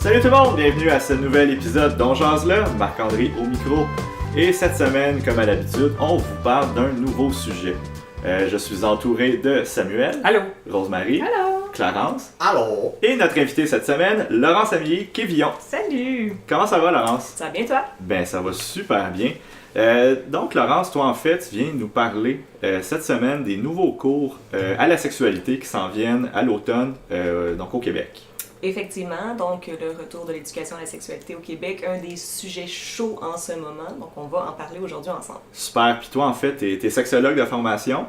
Salut tout le monde, bienvenue à ce nouvel épisode d'On jase là, Marc-André au micro. Et cette semaine, comme à l'habitude, on vous parle d'un nouveau sujet. Je suis entouré de Samuel. Allô. Rosemary. Allô. Clarence. Allô. Et notre invité cette semaine, Laurence Amélie Quévillon. Salut. Comment ça va, Laurence? Ça va bien, toi? Ben, ça va super bien. Donc, Laurence, toi, en fait, tu viens nous parler cette semaine des nouveaux cours à la sexualité qui s'en viennent à l'automne, donc au Québec. Effectivement, donc le retour de l'éducation à la sexualité au Québec, un des sujets chauds en ce moment, donc on va en parler aujourd'hui ensemble. Super. Puis toi, en fait, t'es sexologue de formation.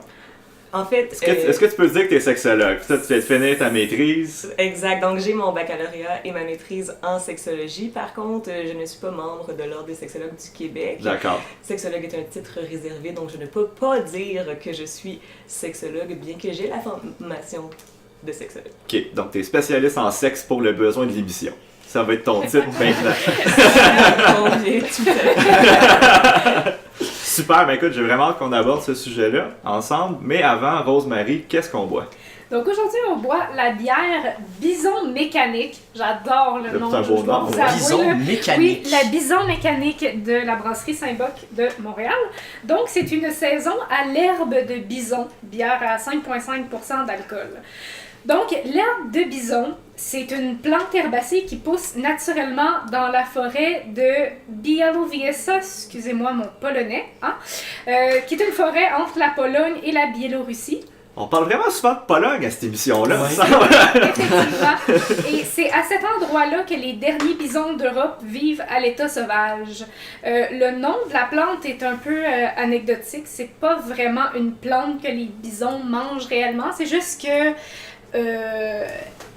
En fait... Est-ce que tu peux dire que t'es sexologue? Puis toi, tu viens de finir ta maîtrise. Exact. Donc, j'ai mon baccalauréat et ma maîtrise en sexologie. Par contre, je ne suis pas membre de l'Ordre des sexologues du Québec. D'accord. Sexologue est un titre réservé, donc je ne peux pas dire que je suis sexologue, bien que j'ai la formation de sexologue. OK. Donc, t'es spécialiste en sexe pour le besoin de l'émission. Ça va être ton titre maintenant. Ça convient tout à fait. Super. Ben écoute, j'ai vraiment hâte qu'on aborde ce sujet-là ensemble. Mais avant, Rosemary, qu'est-ce qu'on boit? Donc aujourd'hui, on boit la bière Bison Mécanique. J'adore le nom. C'est un beau nom. Vous avouer, Bison là. Mécanique. Oui, la Bison Mécanique de la brasserie Saint-Boc de Montréal. Donc c'est une saison à l'herbe de bison, bière à 5,5% d'alcool. Donc l'herbe de bison, c'est une plante herbacée qui pousse naturellement dans la forêt de Białowieża, excusez-moi mon polonais, qui est une forêt entre la Pologne et la Biélorussie. On parle vraiment souvent de Pologne à cette émission-là. Ouais. Ça va? Effectivement. Et c'est à cet endroit-là que les derniers bisons d'Europe vivent à l'état sauvage. Le nom de la plante est un peu anecdotique. C'est pas vraiment une plante que les bisons mangent réellement. C'est juste que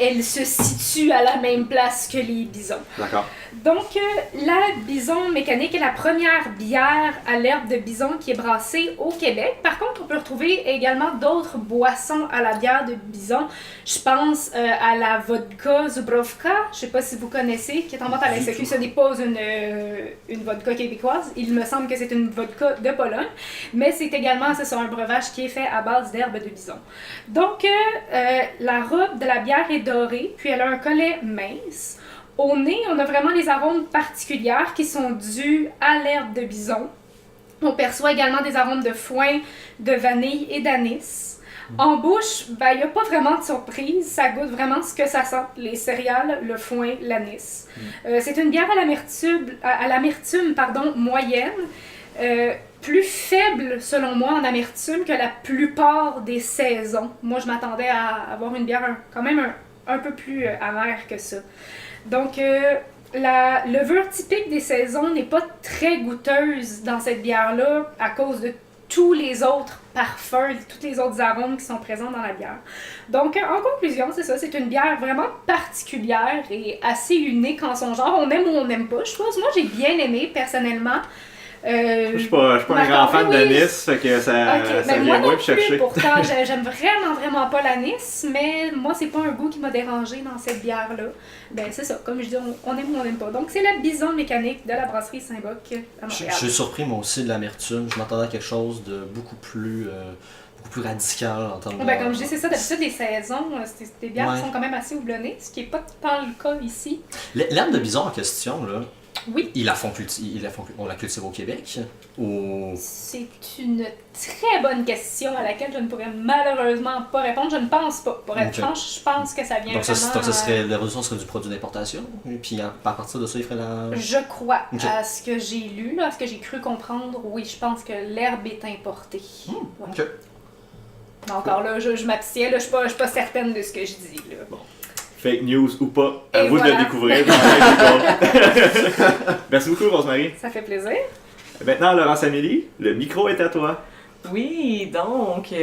elle se situe à la même place que les bisons. D'accord. Donc, la Bison Mécanique est la première bière à l'herbe de bison qui est brassée au Québec. Par contre, on peut retrouver également d'autres boissons à la bière de bison. Je pense à la vodka Zubrowka, je sais pas si vous connaissez, qui est en vente à la SAQ. Ce n'est pas une vodka québécoise. Il me semble que c'est une vodka de Pologne. Mais c'est également, c'est un breuvage qui est fait à base d'herbe de bison. Donc, la robe de la bière est dorée, puis elle a un collet mince. Au nez, on a vraiment des arômes particulières qui sont dus à l'herbe de bison. On perçoit également des arômes de foin, de vanille et d'anis. En bouche, il n'y a pas vraiment de surprise. Ça goûte vraiment ce que ça sent, les céréales, le foin, l'anis. C'est une bière à l'amertume moyenne. Plus faible, selon moi, en amertume que la plupart des saisons. Moi, je m'attendais à avoir une bière quand même un peu plus amère que ça. Donc, la levure typique des saisons n'est pas très goûteuse dans cette bière-là à cause de tous les autres parfums, tous les autres arômes qui sont présents dans la bière. Donc, en conclusion, c'est ça, c'est une bière vraiment particulière et assez unique en son genre. On aime ou on n'aime pas, je pense. Moi, j'ai bien aimé, personnellement. Je suis pas un grand fan d'anis, fait que ça moi vient non moins me plus, chercher. pourtant, j'aime vraiment pas l'anis, mais moi, c'est pas un goût qui m'a dérangé dans cette bière-là. Ben, c'est ça, comme je dis, on aime ou on n'aime pas. Donc, c'est la Bison Mécanique de la brasserie Saint-Boc à Montréal. Je suis surpris, moi aussi, de l'amertume. Je m'attendais à quelque chose de beaucoup plus radical en termes de... Comme je dis, c'est ça, d'habitude, les saisons, c'est des bières qui sont quand même assez houblonnées, ce qui n'est pas tant le cas ici. L'herbe de bison en question, là, oui. On la cultive au Québec? Ou... C'est une très bonne question à laquelle je ne pourrais malheureusement pas répondre. Je ne pense pas. Pour être franche, je pense que ça vient donc vraiment... Donc la réduction serait du produit d'importation? Et puis à partir de ça, il ferait la... Je crois, à ce que j'ai lu, là, à ce que j'ai cru comprendre, oui, je pense que l'herbe est importée. Ouais. OK. Mais encore là, je m'abstiens, là, je suis pas certaine de ce que je dis. Là. Bon. Fake news ou pas, à Et vous voilà. de le découvrir. Merci beaucoup, Rosemary. Ça fait plaisir. Maintenant, Laurence Amélie, le micro est à toi. Oui, donc,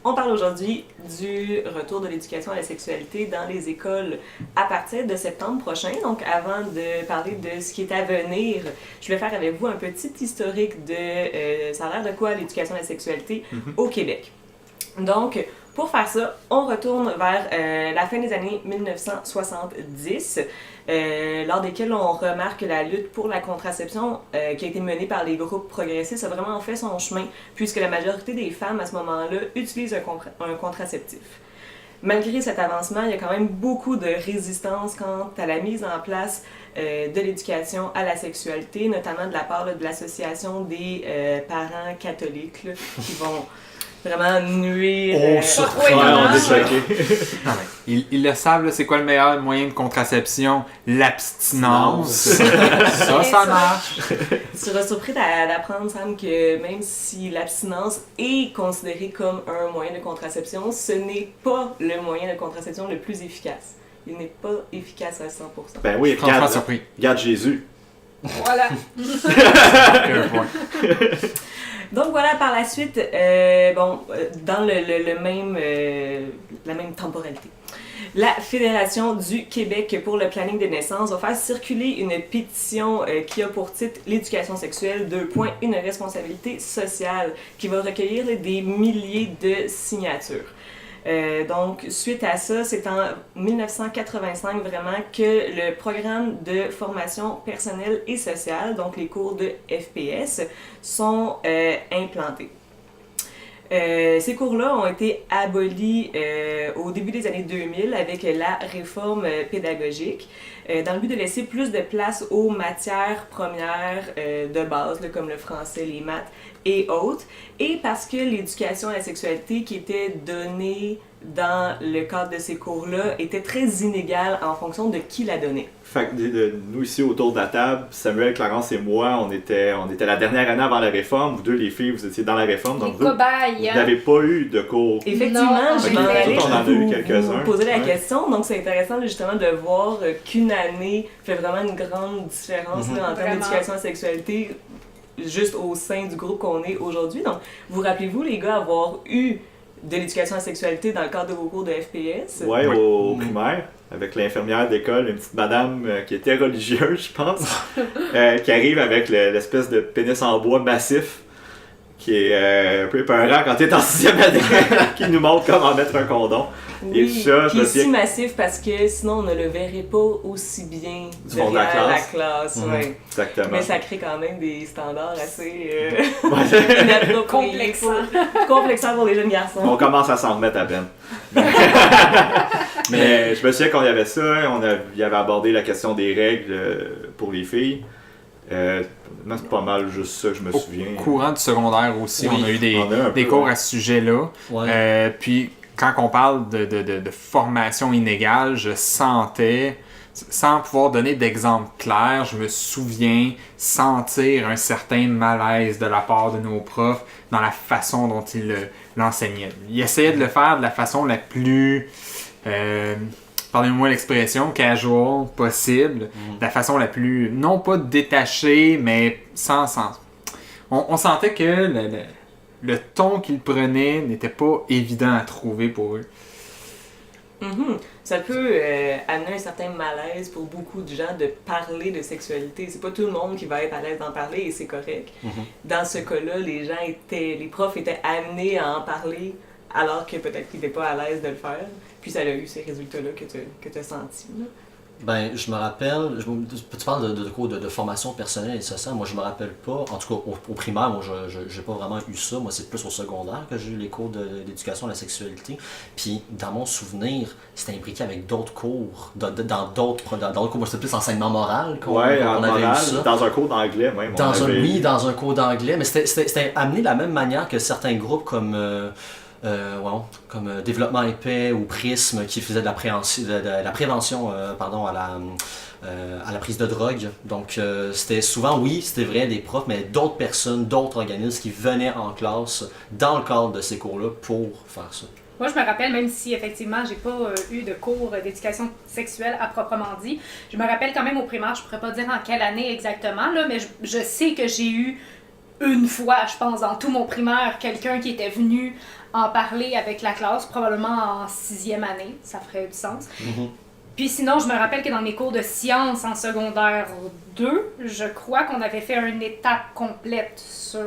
on parle aujourd'hui du retour de l'éducation à la sexualité dans les écoles à partir de septembre prochain. Donc, avant de parler de ce qui est à venir, je vais faire avec vous un petit historique de ça a l'air de quoi l'éducation à la sexualité au Québec. Donc, pour faire ça, on retourne vers la fin des années 1970, lors desquelles on remarque que la lutte pour la contraception qui a été menée par les groupes progressistes a vraiment fait son chemin, puisque la majorité des femmes à ce moment-là utilisent un contraceptif. malgré cet avancement, il y a quand même beaucoup de résistance quant à la mise en place de l'éducation à la sexualité, notamment de la part de l'association des parents catholiques là, qui vont vraiment nuire. On est choqués. Ils le savent, là, c'est quoi le meilleur moyen de contraception? L'abstinence. ça marche. Tu seras surpris d'apprendre, Sam, que même si l'abstinence est considérée comme un moyen de contraception, ce n'est pas le moyen de contraception le plus efficace. Il n'est pas efficace à 100%. Ben oui, Franchement surpris. regarde Jésus. Voilà. Donc voilà, par la suite, dans la même temporalité, la Fédération du Québec pour le planning des naissances va faire circuler une pétition qui a pour titre « L'éducation sexuelle, une responsabilité sociale » qui va recueillir des milliers de signatures. Donc, suite à ça, c'est en 1985 vraiment que le programme de formation personnelle et sociale, donc les cours de FPS, sont implantés. Ces cours-là ont été abolis au début des années 2000 avec la réforme pédagogique dans le but de laisser plus de place aux matières premières de base, là, comme le français, les maths et autres, et parce que l'éducation à la sexualité qui était donnée dans le cadre de ces cours-là était très inégale en fonction de qui la donnait. Fait que nous ici autour de la table, Samuel, Clarence et moi, on était la dernière année avant la réforme. Vous deux, les filles, vous étiez dans la réforme, donc vous n'avez pas eu de cours. Effectivement, je m'en allais on en a eu quelques-uns. Poser la question, donc c'est intéressant justement de voir qu'une année fait vraiment une grande différence là, en termes d'éducation à la sexualité juste au sein du groupe qu'on est aujourd'hui. Donc, vous rappelez-vous, les gars, avoir eu de l'éducation à la sexualité dans le cadre de vos cours de FPS? Oui, au primaire, avec l'infirmière d'école, une petite madame qui était religieuse, je pense, qui arrive avec l'espèce de pénis en bois massif, qui est un peu épeurant quand t'es en 6e année, qui nous montre comment mettre un condom. Oui, et ça, qui est si massif parce que sinon on ne le verrait pas aussi bien du fond de la classe. Ouais. Exactement. Mais ça crée quand même des standards assez complexants pour les jeunes garçons. On commence à s'en remettre à peine. Mais je me souviens qu'on y avait ça, il avait abordé la question des règles pour les filles. Moi, c'est pas mal juste ça que je me souviens. Au courant du secondaire aussi, Oui, on a eu des cours à ce sujet-là. Ouais. Puis quand on parle de formation inégale, je sentais, sans pouvoir donner d'exemple clair, je me souviens sentir un certain malaise de la part de nos profs dans la façon dont ils l'enseignaient. Ils essayaient de le faire de la façon la plus... pardonnez-moi l'expression, casual possible, de la façon la plus, non pas détachée, mais sans sens. On sentait que le ton qu'ils prenaient n'était pas évident à trouver pour eux. Ça peut amener un certain malaise pour beaucoup de gens de parler de sexualité. C'est pas tout le monde qui va être à l'aise d'en parler et c'est correct. Dans ce cas-là, les profs étaient amenés à en parler alors que peut-être qu'ils n'étaient pas à l'aise de le faire. Puis ça a eu ces résultats-là que tu as sentis. Ben, je me rappelle, tu parles de cours de formation personnelle et sociale, moi je me rappelle pas, en tout cas au primaire, moi j'ai pas vraiment eu ça, moi c'est plus au secondaire que j'ai eu les cours d'éducation à la sexualité, puis dans mon souvenir, c'était imbriqué avec d'autres cours, dans d'autres cours, moi c'était plus enseignement moral qu'on avait eu ça. Dans un cours d'anglais même. Dans un cours d'anglais, mais c'était amené de la même manière que certains groupes comme Développement et Paix ou Prisme qui faisaient de la prévention à la prise de drogue. Donc c'était souvent, oui, c'était vrai, des profs, mais d'autres personnes, d'autres organismes qui venaient en classe dans le cadre de ces cours-là pour faire ça. Moi, je me rappelle, même si effectivement, j'ai pas eu de cours d'éducation sexuelle à proprement dit, je me rappelle quand même au primaire, je pourrais pas dire en quelle année exactement, là, mais je sais que j'ai eu une fois, je pense, dans tout mon primaire, quelqu'un qui était venu en parler avec la classe, probablement en 6e année, ça ferait du sens. Puis sinon, je me rappelle que dans mes cours de sciences en secondaire 2, je crois qu'on avait fait une étape complète sur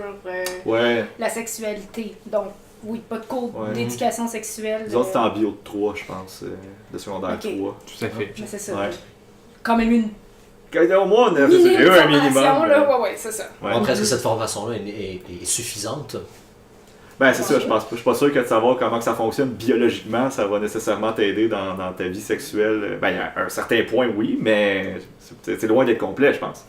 la sexualité. Donc, oui, pas de cours d'éducation sexuelle. Nous autres, c'était en bio de 3, je pense, de secondaire 3. Tout à fait. Mais c'est ça. Ouais. Quand même une Au moins, on a fait un minimum. là, ouais, c'est ça. Après, est-ce que cette formation-là est suffisante? Ben, c'est ça, je suis pas sûr que de savoir comment que ça fonctionne biologiquement, ça va nécessairement t'aider dans ta vie sexuelle. Ben, à un certain point, oui, mais c'est loin d'être complet, je pense.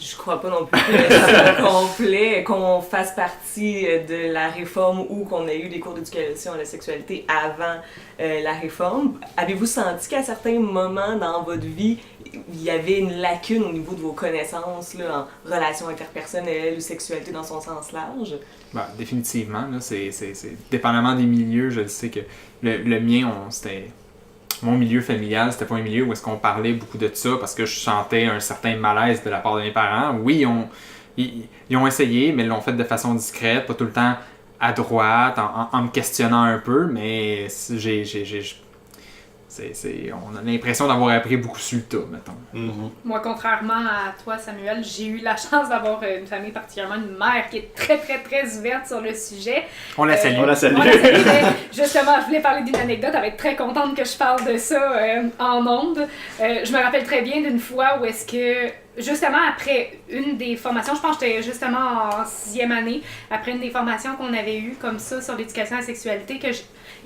Je crois pas non plus que c'est complet, qu'on fasse partie de la réforme ou qu'on ait eu des cours d'éducation à la sexualité avant la réforme. Avez-vous senti qu'à certains moments dans votre vie, il y avait une lacune au niveau de vos connaissances là, en relations interpersonnelles ou sexualité dans son sens large? Ben, définitivement, là, c'est dépendamment des milieux, je le sais que le mien, c'était... Mon milieu familial, c'était pas un milieu où est-ce qu'on parlait beaucoup de ça parce que je sentais un certain malaise de la part de mes parents. Oui, ils ont essayé, mais ils l'ont fait de façon discrète, pas tout le temps à droite, en me questionnant un peu, mais on a l'impression d'avoir appris beaucoup sur le tas, mettons. Mm-hmm. Moi, contrairement à toi, Samuel, j'ai eu la chance d'avoir une famille, particulièrement une mère qui est très, très, très ouverte sur le sujet. On la salue. On la salue. Mais justement, je voulais parler d'une anecdote. Elle va être très contente que je parle de ça en ondes. Je me rappelle très bien d'une fois où est-ce que, justement, après une des formations, je pense que j'étais justement en 6e année, après une des formations qu'on avait eues comme ça sur l'éducation à la sexualité,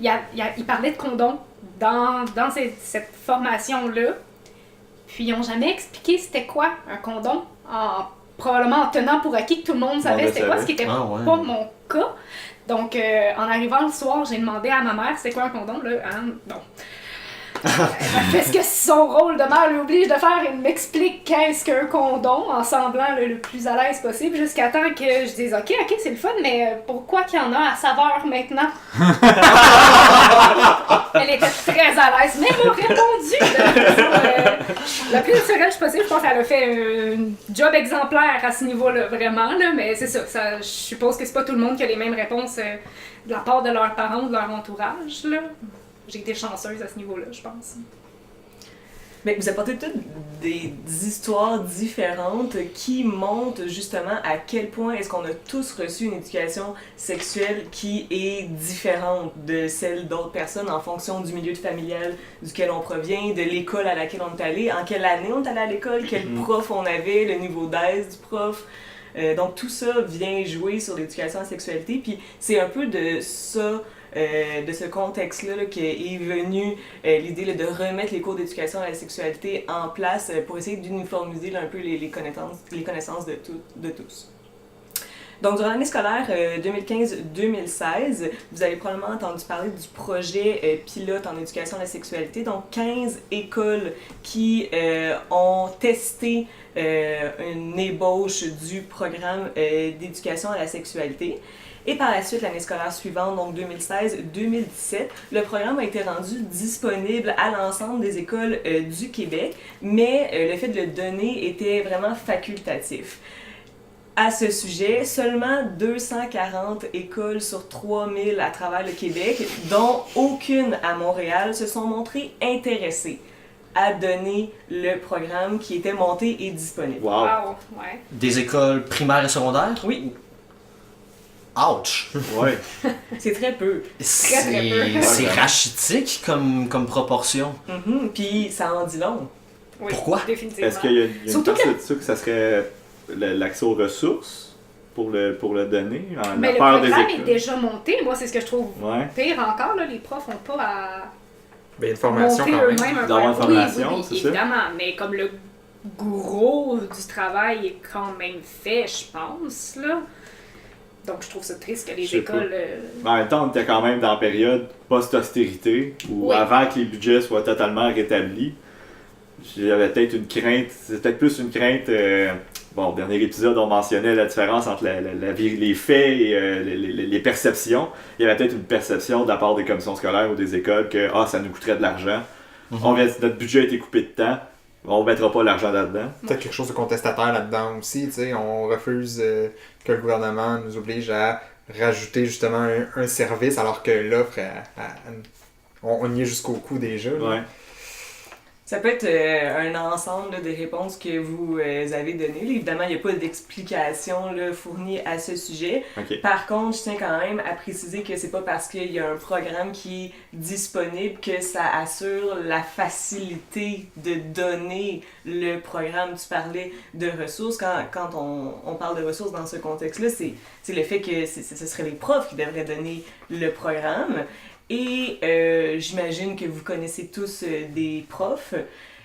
il parlait de condoms dans cette formation-là. Puis ils n'ont jamais expliqué c'était quoi un condom, probablement en tenant pour acquis que tout le monde savait c'était quoi, ce qui n'était pas mon cas. Donc, en arrivant le soir, j'ai demandé à ma mère c'était quoi un condom. Là, bon. Parce que son rôle de mère l'oblige de faire, il m'explique qu'est-ce qu'un condom en semblant le plus à l'aise possible jusqu'à temps que je dise ok c'est le fun mais pourquoi qu'il y en a à saveur maintenant? Elle était très à l'aise mais m'a répondu la plus naturelle possible. Je pense qu'elle a fait un job exemplaire à ce niveau-là vraiment là, mais c'est ça, je suppose que c'est pas tout le monde qui a les mêmes réponses de la part de leurs parents ou de leur entourage là. J'ai été chanceuse à ce niveau-là, je pense. Mais vous apportez toutes des histoires différentes qui montrent justement à quel point est-ce qu'on a tous reçu une éducation sexuelle qui est différente de celle d'autres personnes en fonction du milieu familial duquel on provient, de l'école à laquelle on est allé, en quelle année on est allé à l'école, quel prof on avait, le niveau d'aise du prof. Donc tout ça vient jouer sur l'éducation à la sexualité, puis c'est un peu de ça... de ce contexte-là qu'est venue l'idée là, de remettre les cours d'éducation à la sexualité en place pour essayer d'uniformiser là, un peu les connaissances de tous. Donc, durant l'année scolaire 2015-2016, vous avez probablement entendu parler du projet pilote en éducation à la sexualité. Donc, 15 écoles qui ont testé une ébauche du programme d'éducation à la sexualité. Et par la suite, l'année scolaire suivante, donc 2016-2017, le programme a été rendu disponible à l'ensemble des écoles du Québec, mais le fait de le donner était vraiment facultatif. À ce sujet, seulement 240 écoles sur 3000 à travers le Québec, dont aucune à Montréal, se sont montrées intéressées à donner le programme qui était monté et disponible. Wow! Ouais. Des écoles primaires et secondaires? Oui. Ouch! Ouais. C'est très peu. Très peu. C'est rachitique comme proportion. Puis ça en dit long. Oui, Pourquoi? Définitivement. Est-ce qu'il y a une Surtout partie de ça que ça serait l'accès aux ressources pour le donner? Mais le programme est déjà monté. Moi, c'est ce que je trouve pire encore. Là, les profs n'ont pas à Ben, une formation monter quand même. eux-mêmes un D'avoir une programme. formation, Oui, c'est ça? évidemment. Mais comme le gros du travail est quand même fait, je pense. Là. Donc, je trouve ça triste que Je les sais écoles... Mais en même temps, on était quand même dans la période post-austérité, où avant que les budgets soient totalement rétablis, j'avais peut-être une crainte, c'est peut-être plus une crainte... Bon, au dernier épisode, on mentionnait la différence entre les faits et les perceptions. Il y avait peut-être une perception de la part des commissions scolaires ou des écoles que ça nous coûterait de l'argent. Notre budget a été coupé de temps. On ne mettra pas l'argent là-dedans. Peut-être quelque chose de contestataire là-dedans aussi. T'sais. On refuse que le gouvernement nous oblige à rajouter justement un service alors que l'offre, on y est jusqu'au cou déjà. Ouais. Ça peut être un ensemble là, de réponses que vous avez données. Là, évidemment, il n'y a pas d'explication là, fournie à ce sujet. Ok. Par contre, je tiens quand même à préciser que c'est pas parce qu'il y a un programme qui est disponible que ça assure la facilité de donner le programme. Tu parlais de ressources. Quand on parle de ressources dans ce contexte-là, c'est le fait que ce serait les profs qui devraient donner le programme. Et j'imagine que vous connaissez tous des profs.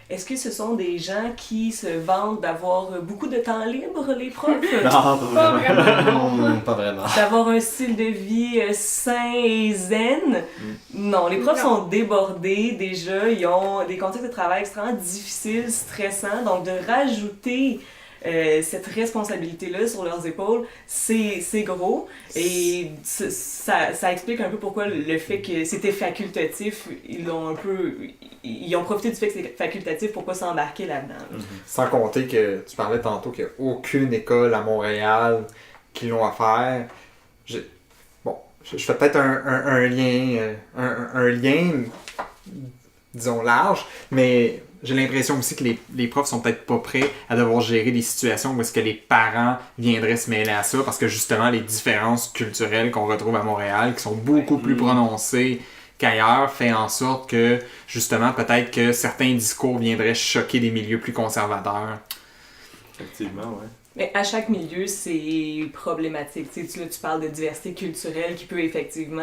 Est-ce que ce sont des gens qui se vantent d'avoir beaucoup de temps libre, les profs? Non, Pas vraiment. Pas vraiment. D'avoir un style de vie sain et zen? Non, les profs Non. sont débordés déjà, ils ont des contextes de travail extrêmement difficiles, stressants, donc de rajouter cette responsabilité-là sur leurs épaules, c'est gros. Et ça explique un peu pourquoi le fait que c'était facultatif, ils ont profité du fait que c'est facultatif pour pas s'embarquer là-dedans. Là. Sans compter que tu parlais tantôt qu'il n'y a aucune école à Montréal qui l'ont à faire. Je fais peut-être un lien, disons, large, mais j'ai l'impression aussi que les profs sont peut-être pas prêts à devoir gérer des situations où est-ce que les parents viendraient se mêler à ça, parce que justement, les différences culturelles qu'on retrouve à Montréal, qui sont beaucoup plus prononcées qu'ailleurs, fait en sorte que, justement, peut-être que certains discours viendraient choquer des milieux plus conservateurs. effectivement, ouais. Mais à chaque milieu, c'est problématique. Tu sais, tu parles de diversité culturelle qui peut effectivement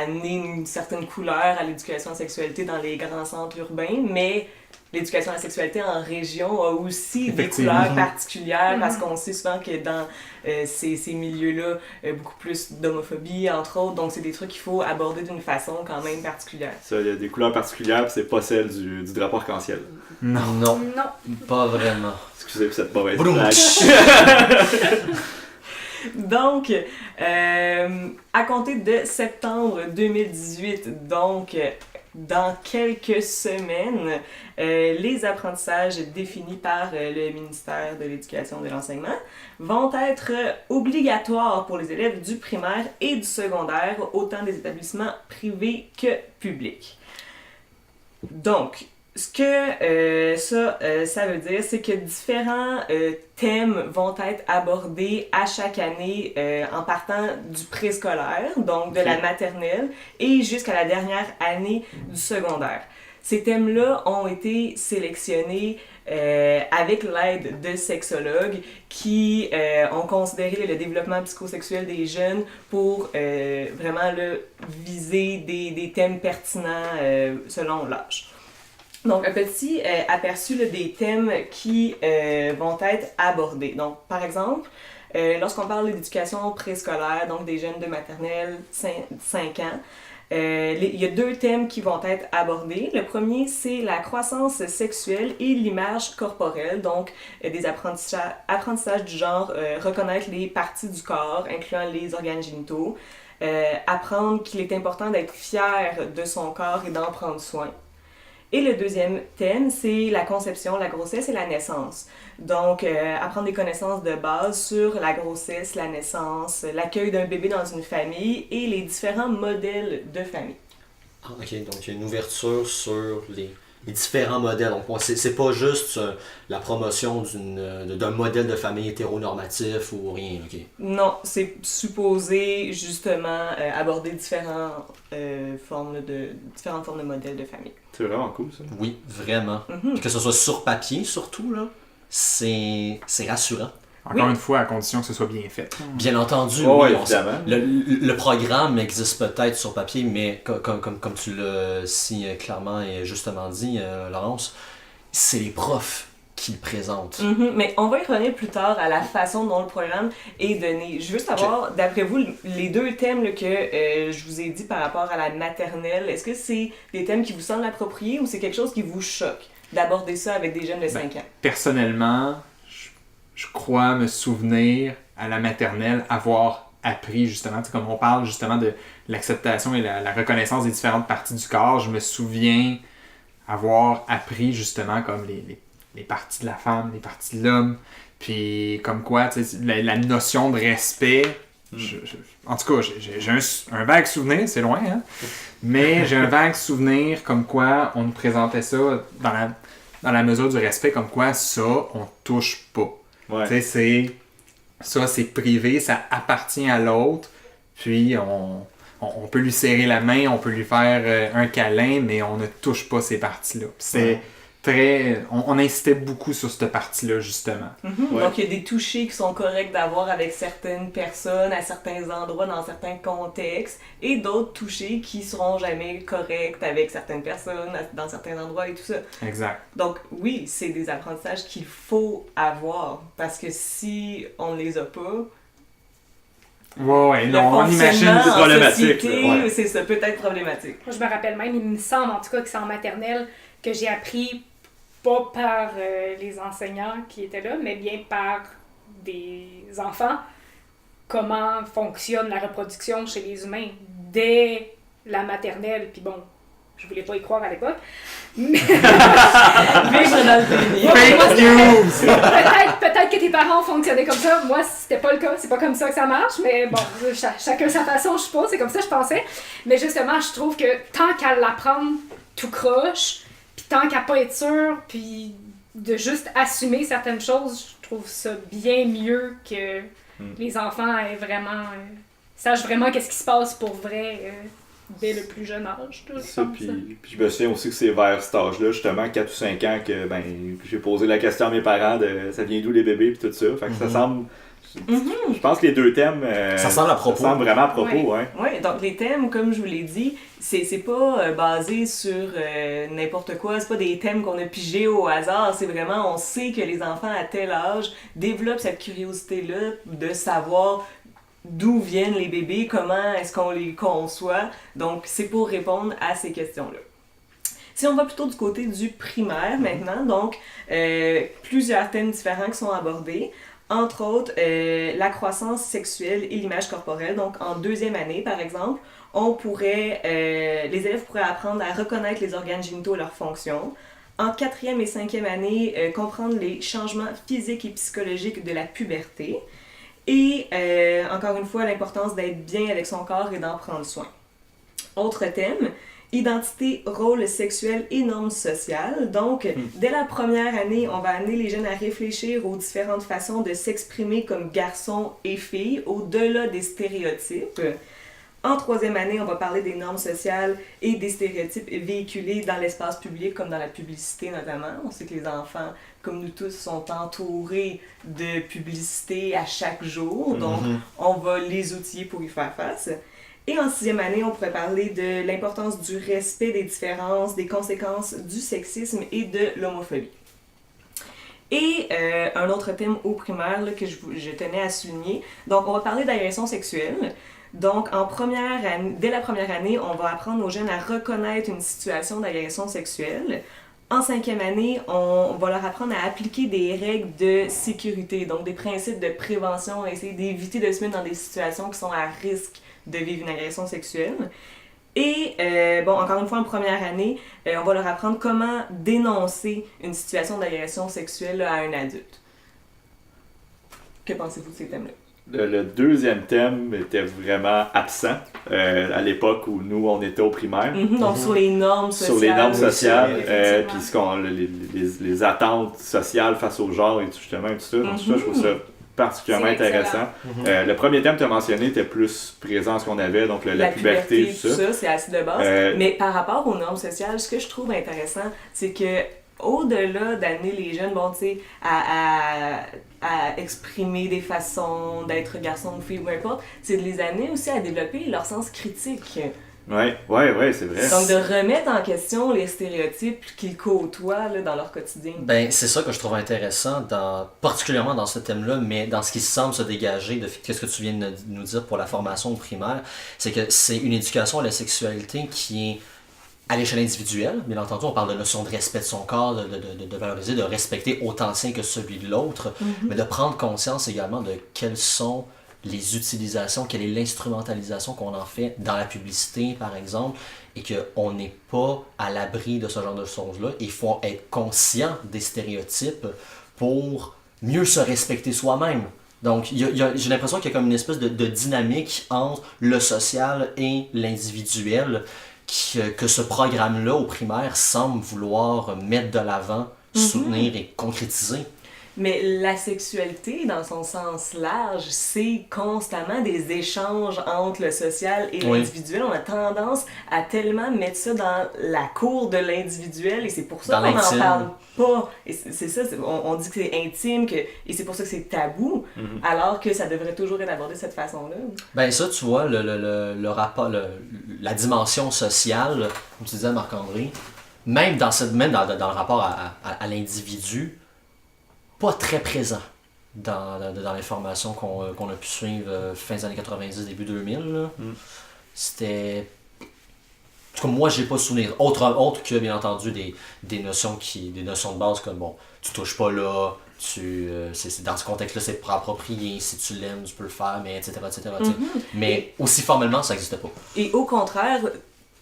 amener une certaine couleur à l'éducation à la sexualité dans les grands centres urbains, mais l'éducation à la sexualité en région a aussi des couleurs particulières parce qu'on sait souvent que dans ces milieux-là, beaucoup plus d'homophobie, entre autres. Donc, c'est des trucs qu'il faut aborder d'une façon quand même particulière. Ça, il y a des couleurs particulières, puis c'est pas celle du drapeau arc-en-ciel. Non, Non. pas vraiment. Excusez pour cette mauvaise Broum. blague. Donc, à compter de septembre 2018, donc dans quelques semaines, les apprentissages définis par le ministère de l'Éducation et de l'Enseignement vont être obligatoires pour les élèves du primaire et du secondaire, autant des établissements privés que publics. Donc, ce que ça veut dire, c'est que différents thèmes vont être abordés à chaque année en partant du préscolaire, donc de la maternelle, et jusqu'à la dernière année du secondaire. Ces thèmes-là ont été sélectionnés avec l'aide de sexologues qui ont considéré le développement psychosexuel des jeunes pour vraiment viser des thèmes pertinents selon l'âge. Donc, un petit aperçu là, des thèmes qui vont être abordés. Donc, par exemple, lorsqu'on parle d'éducation préscolaire, donc des jeunes de maternelle 5 ans, il y a 2 thèmes qui vont être abordés. Le premier, c'est la croissance sexuelle et l'image corporelle, donc des apprentissages du genre reconnaître les parties du corps, incluant les organes génitaux, apprendre qu'il est important d'être fier de son corps et d'en prendre soin. Et le deuxième thème, c'est la conception, la grossesse et la naissance. Donc, apprendre des connaissances de base sur la grossesse, la naissance, l'accueil d'un bébé dans une famille et les différents modèles de famille. Ah, ok, donc il y a une ouverture sur les différents modèles. Donc, c'est pas juste la promotion d'un modèle de famille hétéronormatif ou rien, ok? Non, c'est supposé justement aborder différentes formes de modèles de famille. C'est vraiment cool, ça. Oui, vraiment. Mm-hmm. Que ce soit sur papier, surtout, là, c'est rassurant. Encore Oui. une fois, à condition que ce soit bien fait. Bien entendu, Oh, oui, ouais, évidemment. le programme existe peut-être sur papier, mais comme tu l'as si clairement et justement dit, Laurence, c'est les profs qui le présentent. Mm-hmm. Mais on va y revenir plus tard à la façon dont le programme est donné. Je veux savoir, d'après vous, les 2 thèmes là, que je vous ai dit par rapport à la maternelle, est-ce que c'est des thèmes qui vous semblent appropriés ou c'est quelque chose qui vous choque d'aborder ça avec des jeunes de 5 ans? Personnellement, je crois me souvenir à la maternelle avoir appris justement, comme on parle justement de l'acceptation et la reconnaissance des différentes parties du corps, je me souviens avoir appris justement comme les parties de la femme, les parties de l'homme, puis comme quoi, tu sais, la notion de respect. En tout cas, j'ai un vague souvenir, c'est loin, hein? Mais j'ai un vague souvenir comme quoi on nous présentait ça dans la mesure du respect, comme quoi ça, on touche pas. Ouais. Tu sais, c'est privé, ça appartient à l'autre, puis on peut lui serrer la main, on peut lui faire un câlin, mais on ne touche pas ces parties-là. Puis c'est très... On insistait beaucoup sur cette partie-là, justement. Ouais. Donc, il y a des touchés qui sont corrects d'avoir avec certaines personnes, à certains endroits, dans certains contextes, et d'autres touchés qui seront jamais corrects avec certaines personnes, dans certains endroits et tout ça. Exact. Donc, oui, c'est des apprentissages qu'il faut avoir, parce que si on ne les a pas, Ouais, le non, on imagine fonctionnement c'est en problématique, société, là, ouais. c'est ça, peut être problématique. Moi, je me rappelle même, il me semble en tout cas que c'est en maternelle que j'ai appris, pas par les enseignants qui étaient là, mais bien par des enfants, comment fonctionne la reproduction chez les humains dès la maternelle. Puis bon, je voulais pas y croire à l'époque. Mais Vivre dans le déni. Fake news! peut-être que tes parents fonctionnaient comme ça. Moi, c'était pas le cas. C'est pas comme ça que ça marche. Mais bon, chacun sa façon, je suppose. C'est comme ça que je pensais. Mais justement, je trouve que tant qu'à l'apprendre tout croche, puis tant qu'à pas être sûr, puis de juste assumer certaines choses, je trouve ça bien mieux que les enfants aient vraiment... sachent vraiment qu'est-ce qui se passe pour vrai dès le plus jeune âge. Tout, Ça, puis je me souviens aussi que c'est vers cet âge-là, justement, 4 ou 5 ans, que j'ai posé la question à mes parents de ça vient d'où les bébés, puis tout ça. Fait que ça semble. Je pense que les deux thèmes. Ça semble à propos. Ça semble vraiment à propos, ouais. Oui, donc les thèmes, comme je vous l'ai dit, c'est pas basé sur n'importe quoi, c'est pas des thèmes qu'on a pigés au hasard, c'est vraiment, on sait que les enfants à tel âge développent cette curiosité-là de savoir d'où viennent les bébés, comment est-ce qu'on les conçoit, donc c'est pour répondre à ces questions-là. Si on va plutôt du côté du primaire maintenant, donc plusieurs thèmes différents qui sont abordés. Entre autres, la croissance sexuelle et l'image corporelle. Donc, en 2e année, par exemple, les élèves pourraient apprendre à reconnaître les organes génitaux et leurs fonctions. En 4e et 5e année, comprendre les changements physiques et psychologiques de la puberté. Et, encore une fois, l'importance d'être bien avec son corps et d'en prendre soin. Autre thème, identité, rôle sexuel et normes sociales. Donc, dès la première année, on va amener les jeunes à réfléchir aux différentes façons de s'exprimer comme garçons et filles, au-delà des stéréotypes. En 3e année, on va parler des normes sociales et des stéréotypes véhiculés dans l'espace public, comme dans la publicité notamment. On sait que les enfants, comme nous tous, sont entourés de publicité à chaque jour, donc on va les outiller pour y faire face. Et en 6e année, on pourrait parler de l'importance du respect des différences, des conséquences du sexisme et de l'homophobie. Et un autre thème au primaire là, que je tenais à souligner, donc on va parler d'agression sexuelle. Donc dès la première année, on va apprendre aux jeunes à reconnaître une situation d'agression sexuelle. En 5e année, on va leur apprendre à appliquer des règles de sécurité, donc des principes de prévention, essayer d'éviter de se mettre dans des situations qui sont à risque de vivre une agression sexuelle. Et, encore une fois, en première année, on va leur apprendre comment dénoncer une situation d'agression sexuelle à un adulte. Que pensez-vous de ces thèmes-là? Le 2e thème était vraiment absent à l'époque où nous, on était au primaire. Donc, sur les normes sociales. Sur les normes sociales, effectivement. puis les attentes sociales face au genre et justement et tout ça. Donc, ça, je trouve ça particulièrement C'est intéressant. Le premier thème que tu as mentionné était plus présent à ce qu'on avait, donc la puberté, tout ça. C'est assez de base. Mais par rapport aux normes sociales, ce que je trouve intéressant, c'est que au-delà d'amener les jeunes, à exprimer des façons d'être garçon ou fille, peu importe, c'est de les amener aussi à développer leur sens critique. Ouais, c'est vrai. Donc de remettre en question les stéréotypes qu'ils côtoient là, dans leur quotidien. Ben, c'est ça que je trouve intéressant, particulièrement dans ce thème-là, mais dans ce qui semble se dégager de ce que tu viens de nous dire pour la formation au primaire, c'est que c'est une éducation à la sexualité qui est à l'échelle individuelle. Bien entendu, on parle de notion de respect de son corps, de valoriser, de respecter autant le sien que celui de l'autre, mais de prendre conscience également de quelles sont les utilisations, quelle est l'instrumentalisation qu'on en fait dans la publicité, par exemple, et qu'on n'est pas à l'abri de ce genre de choses-là. Il faut être conscient des stéréotypes pour mieux se respecter soi-même. Donc, j'ai l'impression qu'il y a comme une espèce de dynamique entre le social et l'individuel que ce programme-là, au primaire, semble vouloir mettre de l'avant soutenir et concrétiser. Mais la sexualité, dans son sens large, c'est constamment des échanges entre le social et Oui. l'individuel. On a tendance à tellement mettre ça dans la cour de l'individuel et c'est pour ça Dans qu'on n'en l'intime. parle pas. Et c'est ça, on dit que c'est intime et c'est pour ça que c'est tabou, alors que ça devrait toujours être abordé de cette façon-là. Ben ça, tu vois, le rapport, la dimension sociale, comme tu disais Marc-André, même dans le rapport à l'individu, pas très présent dans l'information qu'on a pu suivre fin des années 90, début 2000. Là. C'était... En tout cas, moi, j'ai pas de souvenir. Autre que, bien entendu, des notions de base comme, bon, tu touches pas là, c'est dans ce contexte-là, c'est pour approprier, si tu l'aimes, tu peux le faire, mais etc. Mais aussi formellement, ça n'existait pas. Et au contraire,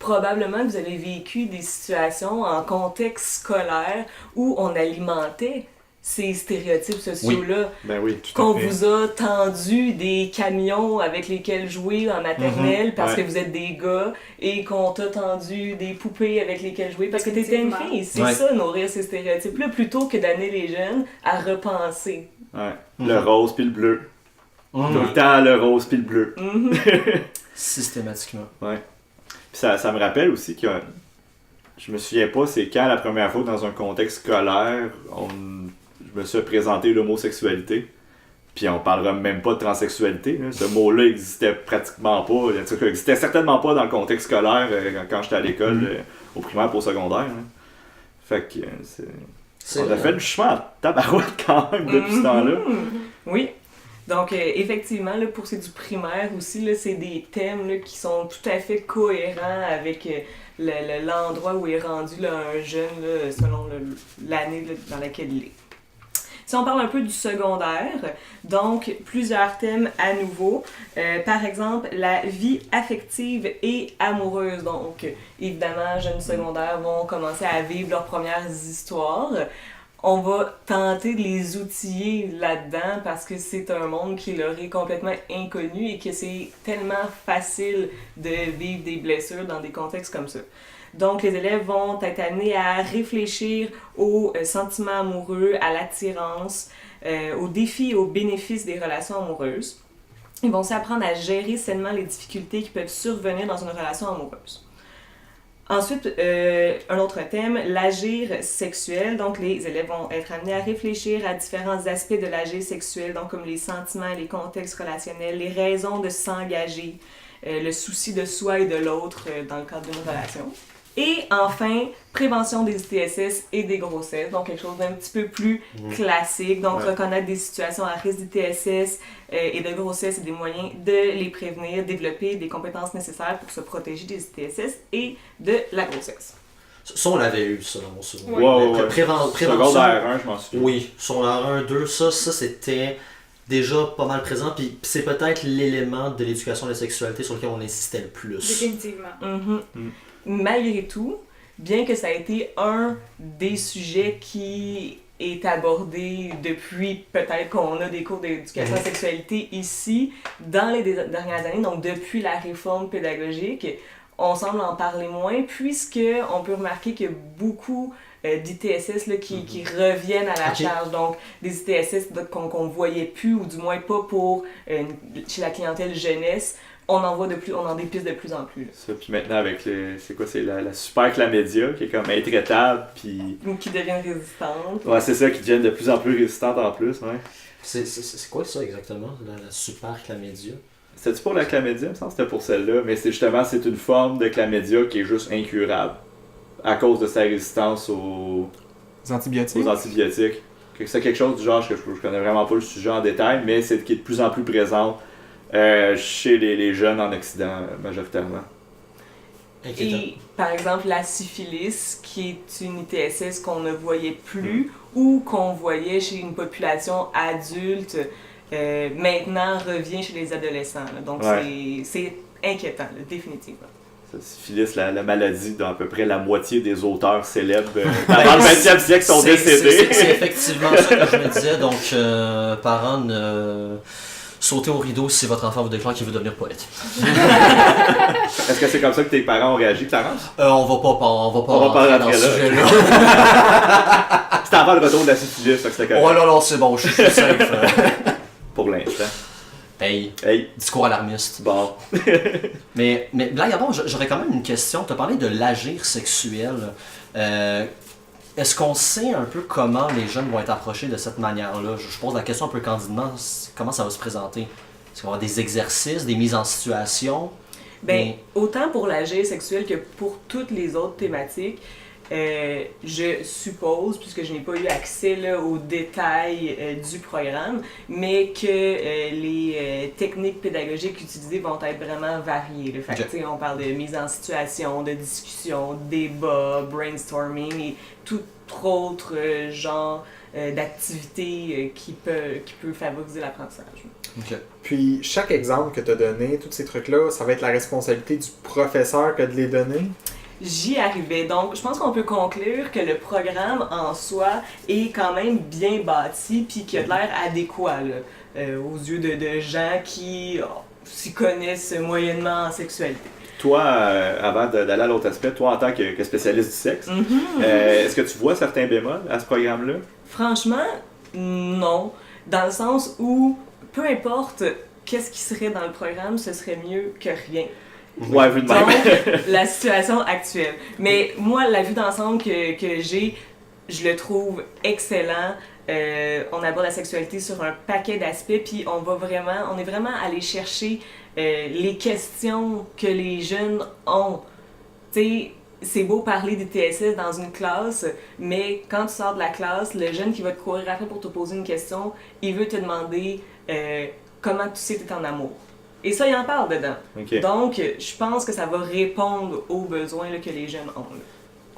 probablement que vous avez vécu des situations en contexte scolaire où on alimentait ces stéréotypes sociaux-là. Ben oui, tout Qu'on à fait. vous a tendu des camions avec lesquels jouer en maternelle parce que vous êtes des gars et qu'on t'a tendu des poupées avec lesquelles jouer parce que t'étais une fille. C'est ça, nourrir ces stéréotypes-là, plutôt que d'amener les jeunes à repenser. Ouais. Le rose puis le bleu. Tout Mhm. le temps, le rose puis le bleu. Systématiquement. Ouais. Puis ça me rappelle aussi que je me souviens pas c'est quand la première fois dans un contexte scolaire je me suis présenté l'homosexualité. Puis on parlera même pas de transsexualité. Là. Ce mot-là existait pratiquement pas. En tout cas, existait certainement pas dans le contexte scolaire quand j'étais à l'école, au primaire pour au secondaire. Hein. Fait que on a fait le chemin en tabarouette quand même depuis ce temps-là. Oui. Donc, effectivement, là, pour c'est du primaire aussi, là, c'est des thèmes là, qui sont tout à fait cohérents avec l'endroit où est rendu là, un jeune là, selon l'année là, dans laquelle il est. Si on parle un peu du secondaire, donc plusieurs thèmes à nouveau. Par exemple, la vie affective et amoureuse. Donc, évidemment, jeunes secondaires vont commencer à vivre leurs premières histoires. On va tenter de les outiller là-dedans parce que c'est un monde qui leur est complètement inconnu et que c'est tellement facile de vivre des blessures dans des contextes comme ça. Donc, les élèves vont être amenés à réfléchir aux sentiments amoureux, à l'attirance, aux défis et aux bénéfices des relations amoureuses. Ils vont aussi apprendre à gérer sainement les difficultés qui peuvent survenir dans une relation amoureuse. Ensuite, un autre thème, l'agir sexuel. Donc, les élèves vont être amenés à réfléchir à différents aspects de l'agir sexuel, donc comme les sentiments, les contextes relationnels, les raisons de s'engager, le souci de soi et de l'autre dans le cadre d'une relation. Et enfin, prévention des ITSS et des grossesses, donc quelque chose d'un petit peu plus classique. Donc, reconnaître des situations à risque d'ITSS et de grossesse et des moyens de les prévenir, développer des compétences nécessaires pour se protéger des ITSS et de la grossesse. Ça, on l'avait eu, ça, dans mon souvenir. Ouais. Prévention. Secondaire 1, je m'en souviens. Oui, secondaire 1, 2, ça c'était déjà pas mal présent, puis c'est peut-être l'élément de l'éducation de la sexualité sur lequel on insistait le plus. Définitivement. Malgré tout, bien que ça a été un des sujets qui est abordé depuis peut-être qu'on a des cours d'éducation à la sexualité ici, dans les dernières années, donc depuis la réforme pédagogique, on semble en parler moins, puisqu'on peut remarquer qu'il y a beaucoup d'ITSS là, qui reviennent à la charge. Donc, des ITSS qu'on ne voyait plus, ou du moins pas pour chez la clientèle jeunesse, on en dépiste de plus en plus. Là. Ça, puis maintenant avec c'est la super chlamydia qui est comme intraitable, puis... Ou qui devient résistante. Ouais, c'est ça, qui devient de plus en plus résistante en plus, ouais. C'est quoi ça exactement, la super chlamydia? C'était-tu pour la chlamydia? Il me semble que c'était pour celle-là, mais c'est une forme de chlamydia qui est juste incurable à cause de sa résistance aux antibiotiques. C'est quelque chose du genre que je connais vraiment pas le sujet en détail, mais c'est qui est de plus en plus présente chez les jeunes en Occident, majoritairement. Et par exemple, la syphilis, qui est une ITSS qu'on ne voyait plus ou qu'on voyait chez une population adulte, maintenant revient chez les adolescents. Là. Donc c'est inquiétant, là, définitivement. La syphilis, la maladie dont à peu près la moitié des auteurs célèbres avant le 20e siècle sont décédés. C'est effectivement ça que je me disais. Donc, parents, Sautez au rideau si votre enfant vous déclare qu'il veut devenir poète. Est-ce que c'est comme ça que tes parents ont réagi, Clarence? On va pas On va pas rentrer dans rentrer ce là. sujet-là. C'était avant le retour de la syphilis, fait que c'était Oh correct. là là, c'est bon, je suis safe. Pour l'instant. Hey, Hey, discours alarmiste. bon. Mais blague à part, j'aurais quand même une question. Tu as parlé de l'agir sexuel. Est-ce qu'on sait un peu comment les jeunes vont être approchés de cette manière-là? Je pose la question un peu candidement. Comment ça va se présenter? Est-ce qu'il va y avoir des exercices, des mises en situation? Ben, autant pour l'agir sexuel que pour toutes les autres thématiques, je suppose, puisque je n'ai pas eu accès là, aux détails du programme, mais que les techniques pédagogiques utilisées vont être vraiment variées. Là. Fait que, tu sais, on parle de mise en situation, de discussion, débat, brainstorming et tout autre genre d'activité qui peut favoriser l'apprentissage. Ok. Puis, chaque exemple que tu as donné, tous ces trucs-là, ça va être la responsabilité du professeur que de les donner? J'y arrivais. Donc, je pense qu'on peut conclure que le programme en soi est quand même bien bâti puis qu'il a de l'air adéquat là, aux yeux de gens qui s'y connaissent moyennement en sexualité. Toi, avant d'aller à l'autre aspect, toi en tant que spécialiste du sexe, est-ce que tu vois certains bémols à ce programme-là? Franchement, non. Dans le sens où, peu importe qu'est-ce qui serait dans le programme, ce serait mieux que rien. Ouais, vu de même. Donc, la situation actuelle. Mais moi, la vue d'ensemble que j'ai, je le trouve excellent. On aborde la sexualité sur un paquet d'aspects, puis on est vraiment allé chercher les questions que les jeunes ont. Tu sais, c'est beau parler des TSS dans une classe, mais quand tu sors de la classe, le jeune qui va te courir après pour te poser une question, il veut te demander comment tu sais que tu es en amour. Et ça, il en parle dedans. Okay. Donc, je pense que ça va répondre aux besoins là, que les jeunes ont. Là.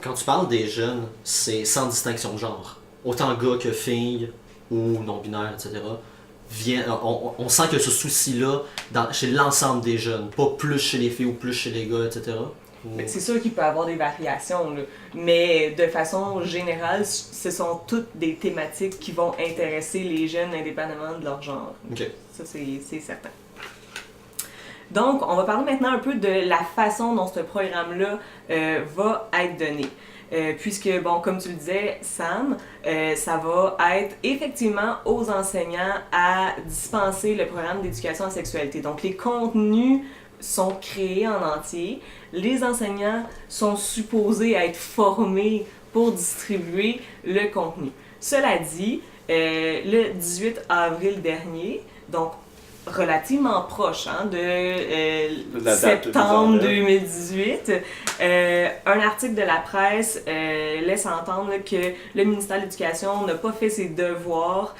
Quand tu parles des jeunes, c'est sans distinction de genre. Autant gars que filles ou non-binaires, etc. On sent que ce souci-là chez l'ensemble des jeunes, pas plus chez les filles ou plus chez les gars, etc. C'est sûr qu'il peut y avoir des variations, là. Mais de façon générale, ce sont toutes des thématiques qui vont intéresser les jeunes indépendamment de leur genre. Okay. Ça, c'est certain. Donc, on va parler maintenant un peu de la façon dont ce programme-là va être donné. Puisque, bon, comme tu le disais, Sam, ça va être effectivement aux enseignants à dispenser le programme d'éducation à la sexualité. Donc, les contenus sont créés en entier. Les enseignants sont supposés être formés pour distribuer le contenu. Cela dit, le 18 avril dernier, donc relativement proche de septembre 2018, un article de la presse laisse entendre que le ministère de l'Éducation n'a pas fait ses devoirs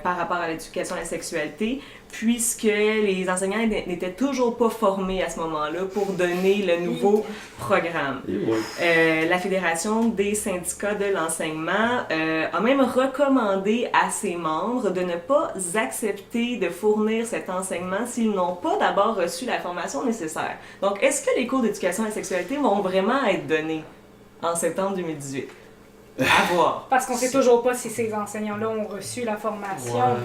par rapport à l'éducation à la sexualité, puisque les enseignants n'étaient toujours pas formés à ce moment-là pour donner le nouveau programme. La Fédération des syndicats de l'enseignement a même recommandé à ses membres de ne pas accepter de fournir cet enseignement s'ils n'ont pas d'abord reçu la formation nécessaire. Donc, est-ce que les cours d'éducation à la sexualité vont vraiment être donnés en septembre 2018? À voir. Parce qu'on sait toujours pas si ces enseignants-là ont reçu la formation. Ouais.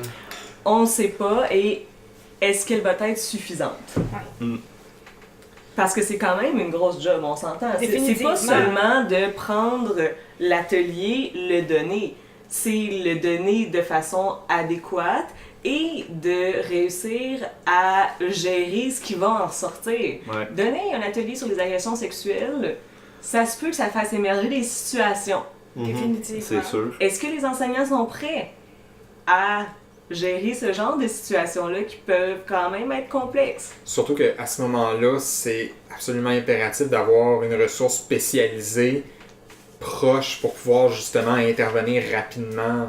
On ne sait pas, et est-ce qu'elle va être suffisante? Ouais. Parce que c'est quand même une grosse job, on s'entend. C'est Définitivement. pas seulement de prendre l'atelier, le donner. C'est le donner de façon adéquate et de réussir à gérer ce qui va en sortir. Ouais. Donner un atelier sur les agressions sexuelles, ça se peut que ça fasse émerger des situations. Définitivement. C'est sûr. Est-ce que les enseignants sont prêts à gérer ce genre de situations-là qui peuvent quand même être complexes? Surtout qu'à ce moment-là, c'est absolument impératif d'avoir une ressource spécialisée proche pour pouvoir justement intervenir rapidement.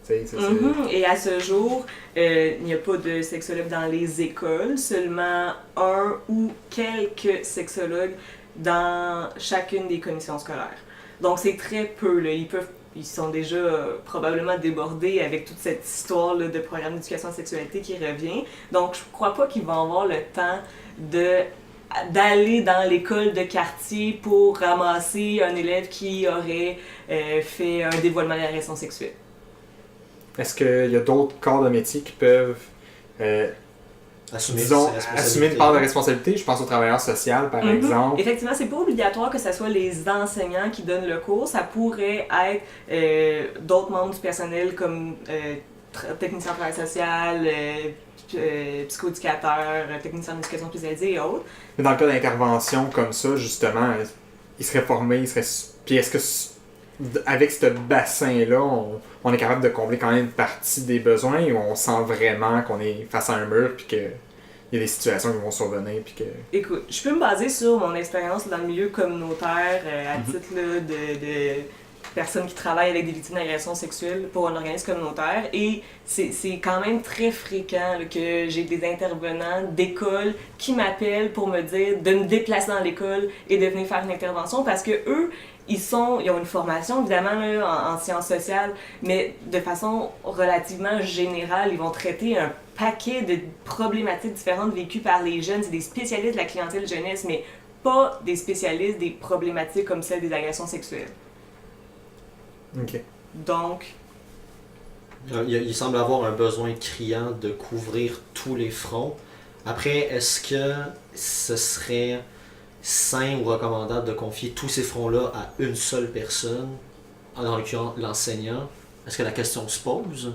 Et à ce jour, il n'y a pas de sexologue dans les écoles, seulement un ou quelques sexologues dans chacune des commissions scolaires. Donc c'est très peu, là. Ils sont déjà probablement débordés avec toute cette histoire là, de programme d'éducation à la sexualité qui revient. Donc je crois pas qu'ils vont avoir le temps d'aller dans l'école de quartier pour ramasser un élève qui aurait fait un dévoilement d'agression sexuelle. Est-ce qu'il y a d'autres corps de métier qui peuvent disons, assumer une part de responsabilité. Je pense au travailleur social, par exemple. Effectivement, c'est pas obligatoire que ce soit les enseignants qui donnent le cours. Ça pourrait être d'autres membres du personnel comme technicien en travail social, psychoéducateur, technicien en éducation spécialisée et autres. Mais dans le cas d'intervention comme ça, justement, il serait formé, Puis est-ce que avec ce bassin-là, on est capable de combler quand même une partie des besoins ou on sent vraiment qu'on est face à un mur puis qu'il y a des situations qui vont survenir puis que... Écoute, je peux me baser sur mon expérience dans le milieu communautaire à titre là, de personnes qui travaillent avec des victimes d'agressions sexuelles pour un organisme communautaire et c'est quand même très fréquent là, que j'ai des intervenants d'école qui m'appellent pour me dire de me déplacer dans l'école et de venir faire une intervention parce que eux ils ont une formation évidemment là, en sciences sociales, mais de façon relativement générale, ils vont traiter un paquet de problématiques différentes vécues par les jeunes. C'est des spécialistes de la clientèle jeunesse, mais pas des spécialistes des problématiques comme celle des agressions sexuelles. OK. Donc... Il semble avoir un besoin criant de couvrir tous les fronts. Après, est-ce que ce serait sain ou recommandable de confier tous ces fronts-là à une seule personne, en l'occurrence l'enseignant? Est-ce que la question se pose?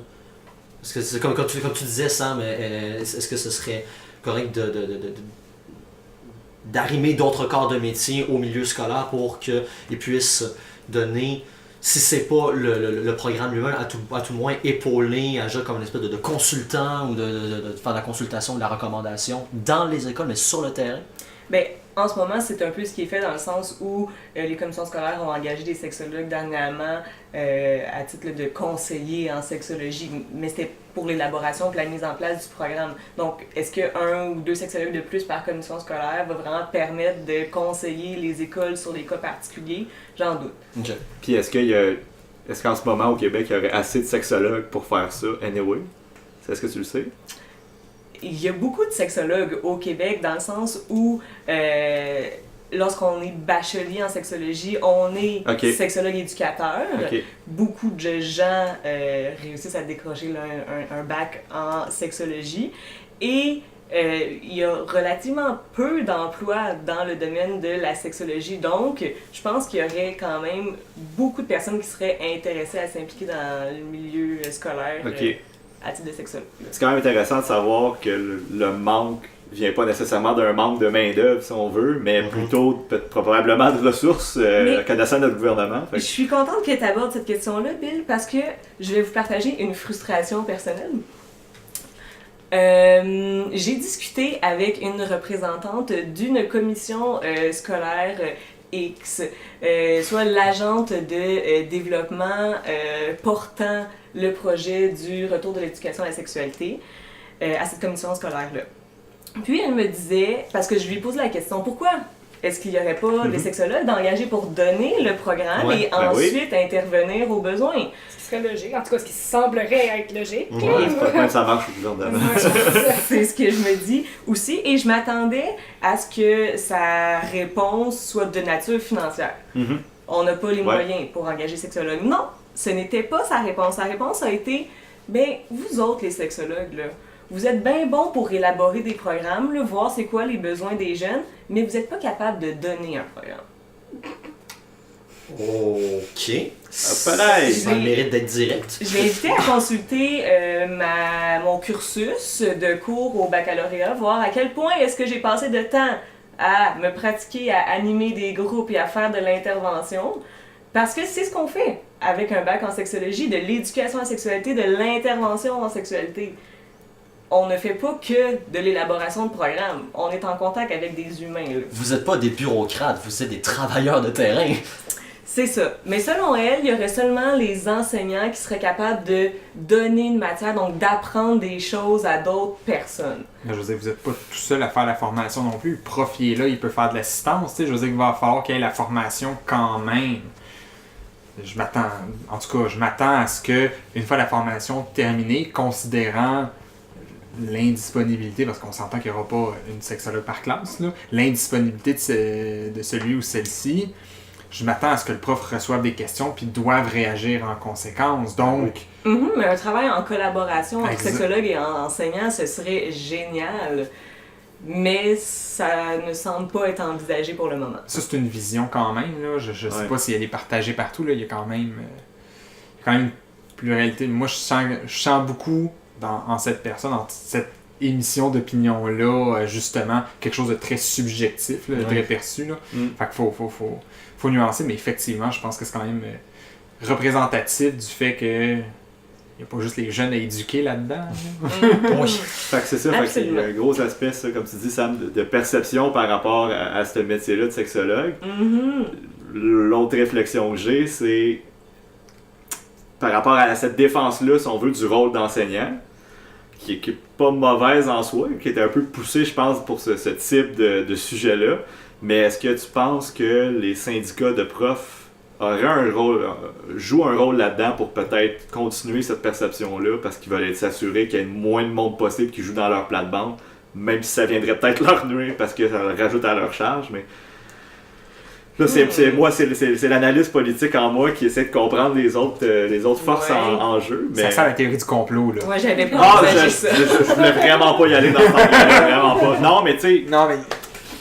Est-ce que c'est comme tu disais, Sam, est-ce que ce serait correct d'arrimer d'autres corps de métier au milieu scolaire pour qu'ils puissent donner, si c'est pas le programme lui-même, à tout le moins épauler, agir comme une espèce de consultant ou de faire la consultation ou de la recommandation dans les écoles, mais sur le terrain? Bien, en ce moment, c'est un peu ce qui est fait dans le sens où les commissions scolaires ont engagé des sexologues dernièrement à titre de conseillers en sexologie, mais c'était pour l'élaboration et la mise en place du programme. Donc, est-ce qu'un ou deux sexologues de plus par commission scolaire va vraiment permettre de conseiller les écoles sur des cas particuliers? J'en doute. Okay. Puis est-ce qu'en ce moment au Québec, il y aurait assez de sexologues pour faire ça, anyway? Est-ce que tu le sais? Il y a beaucoup de sexologues au Québec dans le sens où lorsqu'on est bachelier en sexologie, on est sexologue éducateur. Okay. Beaucoup de gens réussissent à décrocher là, un bac en sexologie. Et il y a relativement peu d'emplois dans le domaine de la sexologie. Donc, je pense qu'il y aurait quand même beaucoup de personnes qui seraient intéressées à s'impliquer dans le milieu scolaire. Okay. À titre de sexologue. C'est quand même intéressant de savoir que le manque vient pas nécessairement d'un manque de main-d'œuvre, si on veut, mais plutôt probablement de ressources connaissant notre gouvernement. Je suis contente que tu abordes cette question-là, Bill, parce que je vais vous partager une frustration personnelle. J'ai discuté avec une représentante d'une commission scolaire X, soit l'agente de développement portant le projet du retour de l'éducation à la sexualité à cette commission scolaire-là. Puis elle me disait, parce que je lui posais la question, pourquoi est-ce qu'il n'y aurait pas des sexologues d'engager pour donner le programme et ensuite intervenir aux besoins? Ce qui serait logique, en tout cas ce qui semblerait être logique. C'est pas comme ça marche au gouvernement. C'est ce que je me dis aussi, et je m'attendais à ce que sa réponse soit de nature financière. On n'a pas les moyens pour engager sexologues. Non, ce n'était pas sa réponse. Sa réponse a été, ben vous autres les sexologues, là, vous êtes bien bons pour élaborer des programmes, là, voir c'est quoi les besoins des jeunes, mais vous n'êtes pas capable de donner un programme. OK. Ça a le mérite d'être direct. Je l'ai invité à consulter mon cursus de cours au baccalauréat, voir à quel point est-ce que j'ai passé de temps à me pratiquer, à animer des groupes et à faire de l'intervention. Parce que c'est ce qu'on fait avec un bac en sexologie, de l'éducation à la sexualité, de l'intervention en sexualité. On ne fait pas que de l'élaboration de programmes. On est en contact avec des humains. Là. Vous n'êtes pas des bureaucrates, vous êtes des travailleurs de terrain. C'est ça. Mais selon elle, il y aurait seulement les enseignants qui seraient capables de donner une matière, donc d'apprendre des choses à d'autres personnes. Je veux dire, vous n'êtes pas tout seul à faire la formation non plus. Le prof, il est là, il peut faire de l'assistance. Je veux dire qu'il va falloir qu'il y ait la formation quand même. Je m'attends à ce que, une fois la formation terminée, considérant l'indisponibilité, parce qu'on s'entend qu'il n'y aura pas une sexologue par classe, là, l'indisponibilité de celui ou celle-ci, je m'attends à ce que le prof reçoive des questions puis doive réagir en conséquence. Donc, Mais un travail en collaboration entre Exact. sexologues et enseignants, ce serait génial. Mais ça ne semble pas être envisagé pour le moment. Ça, c'est une vision quand même. Là. Je sais Ouais. pas si elle est partagée partout. Là. Il y a quand même une pluralité. Moi, je sens beaucoup en cette personne, en cette émission d'opinion-là, justement, quelque chose de très subjectif, là, Ouais. très perçu. Là. Fait qu'il faut nuancer, mais effectivement, je pense que c'est quand même représentatif du fait que il n'y a pas juste les jeunes à éduquer là-dedans. Oui. Fait que c'est ça, fait que il y a un gros aspect, ça, comme tu dis, Sam, de perception par rapport à ce métier-là de sexologue. L'autre réflexion que j'ai, c'est par rapport à cette défense-là, si on veut, du rôle d'enseignant, qui est pas mauvaise en soi, qui est un peu poussée, je pense, pour ce type de sujet-là. Mais est-ce que tu penses que les syndicats de profs jouent un rôle là-dedans pour peut-être continuer cette perception-là, parce qu'ils veulent s'assurer qu'il y ait le moins de monde possible qui joue dans leur plate-bande, même si ça viendrait peut-être leur nuire parce que ça leur rajoute à leur charge, mais... Là, c'est l'analyse politique en moi qui essaie de comprendre les autres forces Ouais. en jeu. Mais... Ça sent la théorie du complot. Là. Ouais, j'avais pas Ah, envisagé ça. je voulais vraiment pas y aller dans ce sens-là, vraiment pas. Non, mais tu sais, Non, mais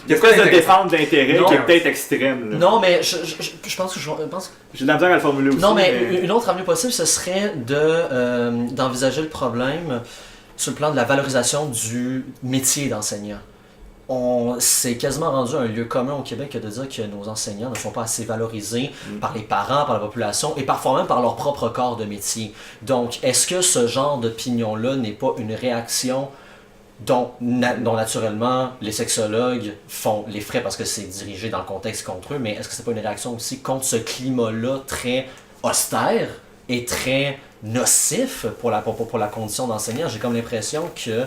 il y a une espèce de défendre l'intérêt Non. qui est peut-être extrême. Là. Non, mais je pense que J'ai de la misère à le formuler aussi. Non, mais une autre avenue possible, ce serait d'envisager le problème sur le plan de la valorisation du métier d'enseignant. C'est quasiment rendu un lieu commun au Québec de dire que nos enseignants ne sont pas assez valorisés par les parents, par la population et parfois même par leur propre corps de métier. Donc, est-ce que ce genre d'opinion-là n'est pas une réaction dont naturellement les sexologues font les frais parce que c'est dirigé dans le contexte contre eux, mais est-ce que c'est pas une réaction aussi contre ce climat-là très austère et très nocif pour la condition d'enseignant? J'ai comme l'impression que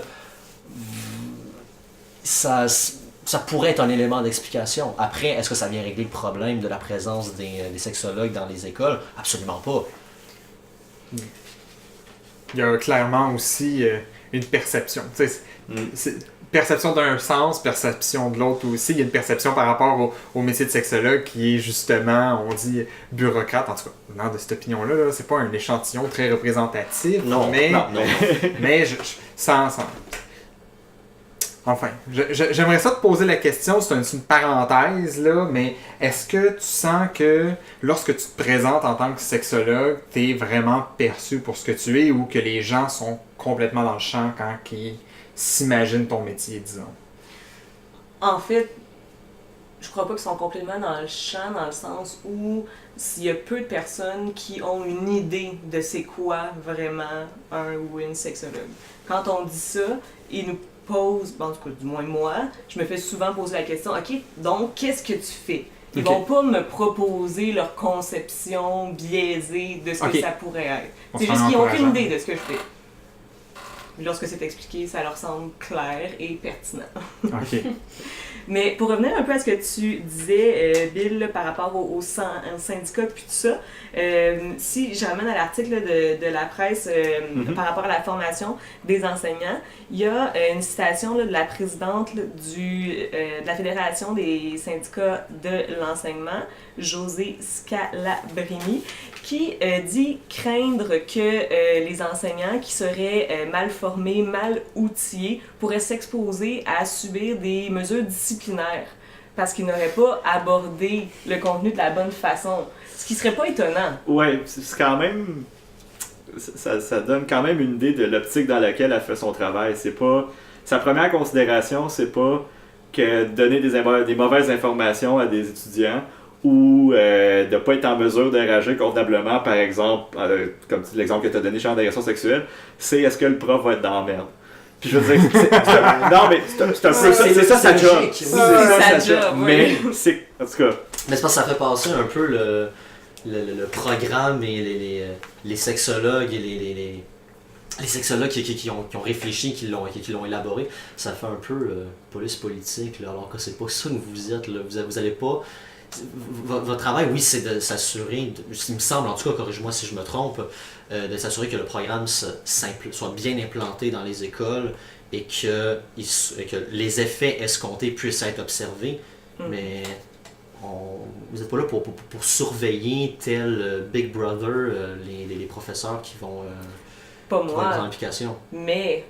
ça pourrait être un élément d'explication. Après, est-ce que ça vient régler le problème de la présence des sexologues dans les écoles? Absolument pas. il y a clairement aussi une perception. Perception d'un sens, perception de l'autre aussi. Il y a une perception par rapport au métier de sexologue qui est justement, on dit, bureaucrate. En tout cas, venant de cette opinion-là, là, c'est pas un échantillon très représentatif, Non, mais, non. mais sans. Enfin, j'aimerais ça te poser la question, c'est une parenthèse, là, mais est-ce que tu sens que lorsque tu te présentes en tant que sexologue, tu es vraiment perçu pour ce que tu es ou que les gens sont complètement dans le champ quand ils s'imaginent ton métier, disons? En fait, je crois pas qu'ils sont complètement dans le champ, dans le sens où s'il y a peu de personnes qui ont une idée de c'est quoi vraiment un ou une sexologue. Quand on dit ça, ils nous posent, bon, en tout cas, du moins moi, je me fais souvent poser la question, OK, donc qu'est-ce que tu fais? Ils vont pas me proposer leur conception biaisée de ce que ça pourrait être. C'est juste qu'ils n'ont aucune idée de ce que je fais. Lorsque c'est expliqué, ça leur semble clair et pertinent. OK. Mais pour revenir un peu à ce que tu disais, Bill, là, par rapport au syndicat puis tout ça, si je ramène à l'article de la presse par rapport à la formation des enseignants, il y a une citation là, de la présidente là, de la Fédération des syndicats de l'enseignement, Josée Scalabrini, qui dit craindre que les enseignants qui seraient mal formés, mal outillés, pourraient s'exposer à subir des mesures disciplinaires parce qu'ils n'auraient pas abordé le contenu de la bonne façon. Ce qui serait pas étonnant. Ouais, c'est quand même... Ça donne quand même une idée de l'optique dans laquelle elle fait son travail. C'est pas... Sa première considération, c'est pas que donner des mauvaises informations à des étudiants ou de ne pas être en mesure de réagir convenablement, par exemple, comme l'exemple que tu as donné, genre d'agression sexuelle, c'est est-ce que le prof va être dans la merde. Puis je veux dire, non, mais c'est un peu ça, c'est ça sa job. logique, oui. C'est ça sa job. oui. Mais c'est, en tout cas... Mais c'est parce que ça fait passer un peu le programme et les sexologues et les sexologues qui ont réfléchi, qui l'ont élaboré. Ça fait un peu police politique, là, alors que c'est pas ça que vous êtes. Là. Vous allez pas... Votre travail, oui, c'est de s'assurer, il me semble, en tout cas, corrige-moi si je me trompe, de s'assurer que le programme soit bien implanté dans les écoles et que les effets escomptés puissent être observés. Mais vous n'êtes pas là pour surveiller tel Big Brother, les professeurs qui vont Pas qui vont être dans moi, l'application. mais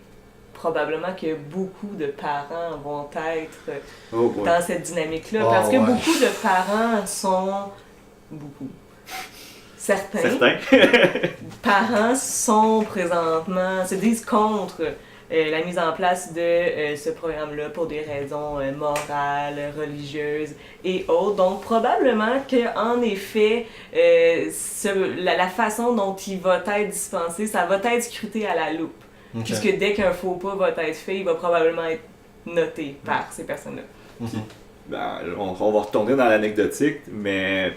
probablement que beaucoup de parents vont être Oh boy. dans cette dynamique-là. Oh, Parce que ouais. beaucoup de parents sont... Certains Certains. parents sont présentement, se disent contre la mise en place de ce programme-là pour des raisons morales, religieuses et autres. Donc probablement qu'en effet, la façon dont il va être dispensé, ça va être scruté à la loupe. Ok. Puisque dès qu'un faux pas va être fait, il va probablement être noté par ces personnes-là. Mhm. Ben, on va retourner dans l'anecdotique, mais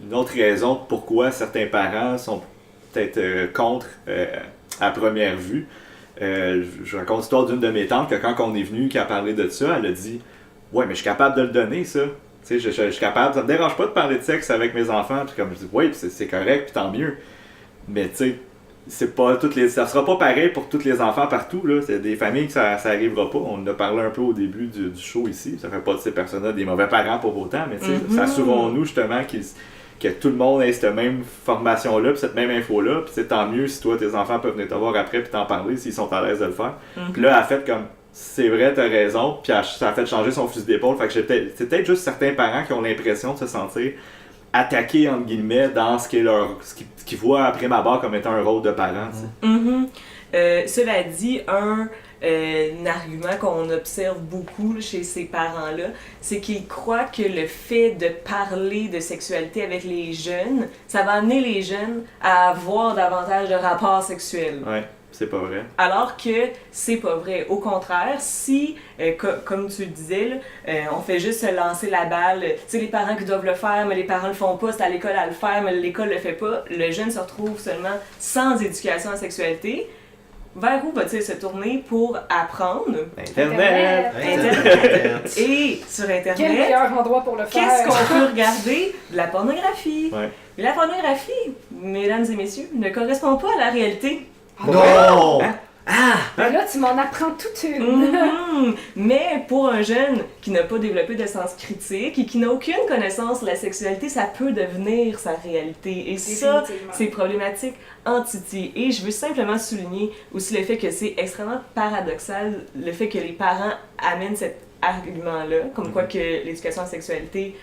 une autre raison pourquoi certains parents sont peut-être contre à première vue. Je raconte l'histoire d'une de mes tantes que quand on est venu, qui a parlé de ça, elle a dit « Ouais, mais je suis capable de le donner, ça. Tu sais, je suis capable, ça me dérange pas de parler de sexe avec mes enfants. » Puis comme je dis « Oui, c'est correct, puis tant mieux. » Mais tu sais, c'est pas ça sera pas pareil pour tous les enfants partout, là. C'est des familles que ça arrivera pas. On en a parlé un peu au début du show ici. Ça fait pas de ces personnes-là des mauvais parents pour autant, mais tu sais, assurons-nous justement que tout le monde ait cette même formation-là, puis cette même info-là, puis c'est tant mieux si toi, tes enfants peuvent venir te voir après puis t'en parler s'ils sont à l'aise de le faire. Puis là, elle a fait comme, c'est vrai, t'as raison, puis ça a fait changer son fusil d'épaule. Fait que c'est peut-être juste certains parents qui ont l'impression de se sentir attaqués, entre guillemets, dans ce qu'ils voient après ma barre comme étant un rôle de parent. Tu sais. Cela dit, un argument qu'on observe beaucoup chez ces parents-là, c'est qu'ils croient que le fait de parler de sexualité avec les jeunes, ça va amener les jeunes à avoir davantage de rapports sexuels. Ouais, c'est pas vrai. Alors que c'est pas vrai. Au contraire, si, comme tu le disais, là, on fait juste se lancer la balle, tu sais, les parents qui doivent le faire, mais les parents le font pas, c'est à l'école à le faire, mais l'école le fait pas, le jeune se retrouve seulement sans éducation en sexualité. Vers où va-t-il se tourner pour apprendre? Internet! Internet. Et sur Quel Internet, meilleur endroit pour le faire? qu'est-ce qu'on peut regarder? De la pornographie. Ouais. Et la pornographie, mesdames et messieurs, ne correspond pas à la réalité. Non! Hein? Ben là, tu m'en apprends toute une. Mhm. Mais pour un jeune qui n'a pas développé de sens critique et qui n'a aucune connaissance de la sexualité, ça peut devenir sa réalité. Et ça, Définitivement. c'est problématique en titi. Et je veux simplement souligner aussi le fait que c'est extrêmement paradoxal, le fait que les parents amènent cet argument-là, comme quoi que l'éducation à la sexualité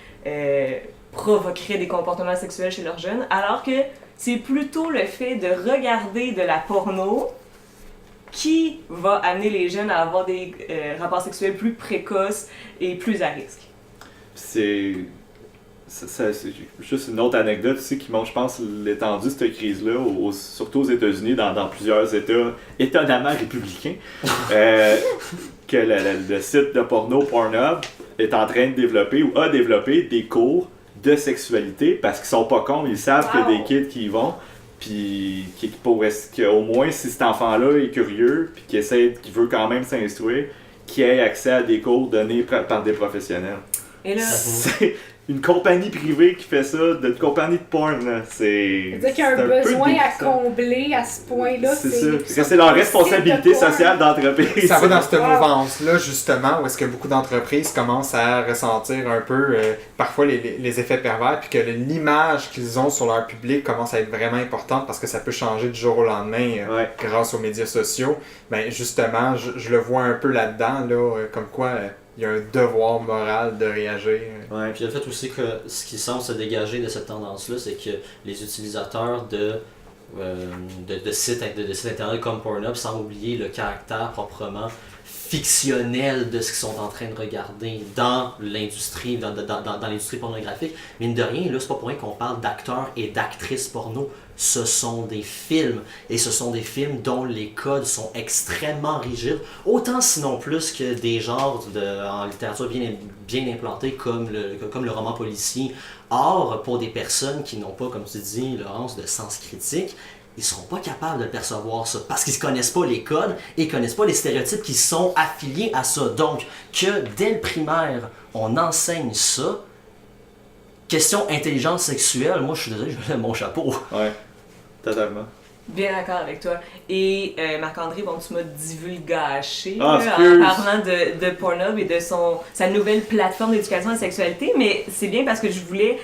provoquerait des comportements sexuels chez leurs jeunes, alors que c'est plutôt le fait de regarder de la porno qui va amener les jeunes à avoir des rapports sexuels plus précoces et plus à risque. C'est juste une autre anecdote ici qui montre, je pense, l'étendue de cette crise-là, surtout aux États-Unis, dans plusieurs États étonnamment républicains, que le site de porno Pornhub est en train de développer ou a développé des cours de sexualité parce qu'ils sont pas cons, ils savent qu'il y a des kids qui y vont. Puis qu'au moins, si cet enfant-là est curieux, puis qu'il veut quand même s'instruire, qu'il ait accès à des cours donnés par des professionnels. Et là, C'est une compagnie privée qui fait ça, une compagnie de porn, là. C'est. C'est-à-dire qu'il y a c'est un peu besoin à dégoûtant. combler à ce point-là. C'est ça. Parce que c'est leur responsabilité sociale d'entreprise. Ça va dans cette Wow. mouvance-là, justement, où est-ce que beaucoup d'entreprises commencent à ressentir un peu, parfois, les effets pervers, puis que l'image qu'ils ont sur leur public commence à être vraiment importante parce que ça peut changer du jour au lendemain Ouais. grâce aux médias sociaux. Ben, justement, je le vois un peu là-dedans, là, comme quoi il y a un devoir moral de réagir. Ouais. Puis le fait aussi que ce qui semble se dégager de cette tendance-là, c'est que les utilisateurs de sites internet comme Pornhub semblent oublier le caractère proprement fictionnel de ce qu'ils sont en train de regarder dans l'industrie, dans l'industrie pornographique. Mine de rien, là, c'est pas pour rien qu'on parle d'acteurs et d'actrices porno. Ce sont des films, et ce sont des films dont les codes sont extrêmement rigides, autant sinon plus que des genres en littérature bien implantés comme le roman policier. Or, pour des personnes qui n'ont pas, comme tu dis, Laurence, de sens critique, ils seront pas capables de percevoir ça parce qu'ils connaissent pas les codes et connaissent pas les stéréotypes qui sont affiliés à ça. Donc, que dès le primaire, on enseigne ça, question intelligence sexuelle, moi je suis désolé, je lève mon chapeau. Ouais. Totalement. Bien d'accord avec toi. Et Marc-André, bon, tu m'as divulgaché Ah, là, excuse. en parlant de Pornhub et de sa nouvelle plateforme d'éducation à la sexualité, mais c'est bien parce que je voulais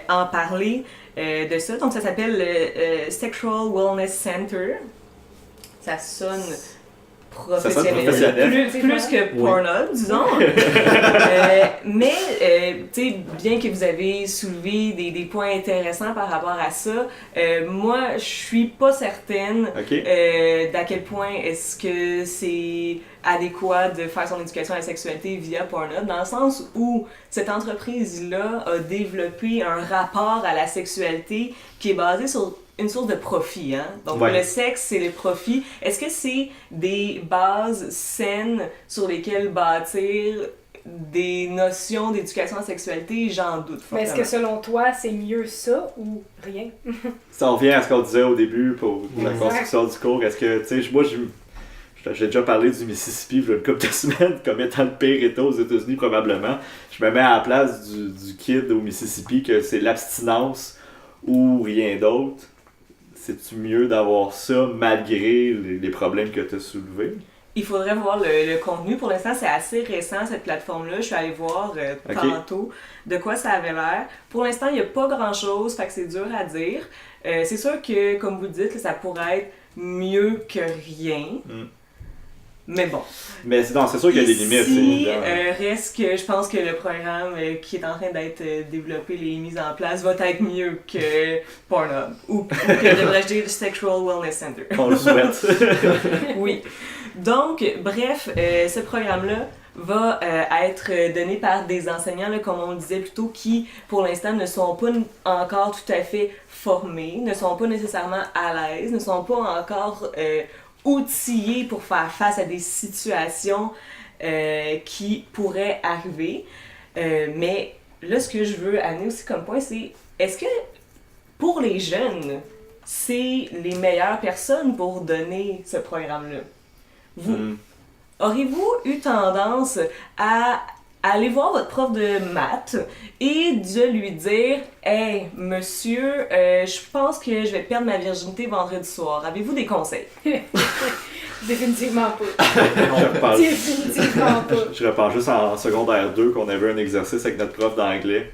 en parler de ça. Donc ça s'appelle le Sexual Wellness Center. Ça sonne professionnel, professionnel. plus que Pornhub, disons. Mais, tu sais, bien que vous avez soulevé des points intéressants par rapport à ça, moi, je suis pas certaine OK. d'à quel point est-ce que c'est adéquat de faire son éducation à la sexualité via Pornhub, dans le sens où cette entreprise-là a développé un rapport à la sexualité qui est basé sur une source de profit, hein? Donc, Ouais. le sexe, c'est le profit. Est-ce que c'est des bases saines sur lesquelles bâtir des notions d'éducation à la sexualité? J'en doute Mais est-ce fortement. que selon toi, c'est mieux ça ou rien? Ça revient à ce qu'on disait au début pour la Exact. construction du cours. Est-ce que, tu sais, moi, j'ai déjà parlé du Mississippi il y a une couple de semaines comme étant le pire État aux États-Unis, probablement. Je me mets à la place du kid au Mississippi que c'est l'abstinence ou rien d'autre. C'est-tu mieux d'avoir ça malgré les problèmes que tu as soulevés? Il faudrait voir le contenu. Pour l'instant, c'est assez récent, cette plateforme-là. Je suis allée voir Ok. tantôt de quoi ça avait l'air. Pour l'instant, il n'y a pas grand-chose, fait que c'est dur à dire. C'est sûr que, comme vous dites, ça pourrait être mieux que rien. Mm. Mais bon. Mais c'est sûr qu'il y a des limites. c'est Ici, évident. reste que je pense que le programme qui est en train d'être développé, les mises en place, va être mieux que Pornhub. Ou que devrais-je dire le Sexual Wellness Center. On le souhaite. Oui. Donc, bref, ce programme-là va être donné par des enseignants, là, comme on le disait plus tôt, qui, pour l'instant, ne sont pas encore tout à fait formés, ne sont pas nécessairement à l'aise, ne sont pas encore outillés pour faire face à des situations qui pourraient arriver. Mais là, ce que je veux amener aussi comme point, c'est est-ce que pour les jeunes, c'est les meilleures personnes pour donner ce programme-là? Vous, Mm. auriez-vous eu tendance à aller voir votre prof de maths et de lui dire « Hey, monsieur, je pense que je vais perdre ma virginité vendredi soir. Avez-vous des conseils? » Définitivement pas. Je repense- Définitivement pas. Je repense juste en secondaire 2 qu'on avait un exercice avec notre prof d'anglais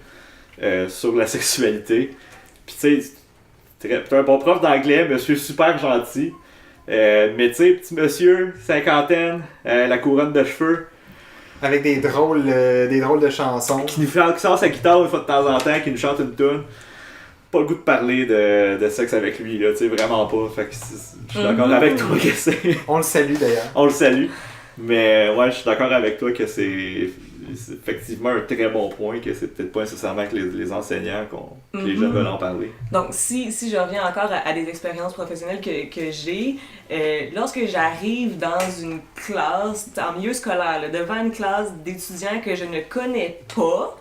sur la sexualité. Puis tu sais, t'es un bon prof d'anglais, monsieur super gentil. Mais tu sais, petit monsieur, cinquantaine, la couronne de cheveux, Avec des drôles de chansons. qui sort sa guitare une fois de temps en temps, qui nous chante une tune. Pas le goût de parler de sexe avec lui, là, tu sais, vraiment pas. Fait que je suis d'accord avec toi que c'est. On le salue d'ailleurs. On le salue. Mais ouais, je suis d'accord avec toi que c'est effectivement un très bon point, que c'est peut-être pas nécessairement que les enseignants que les jeunes veulent en parler. Donc, si je reviens encore à des expériences professionnelles que j'ai, lorsque j'arrive dans une classe, en milieu scolaire, là, devant une classe d'étudiants que je ne connais pas,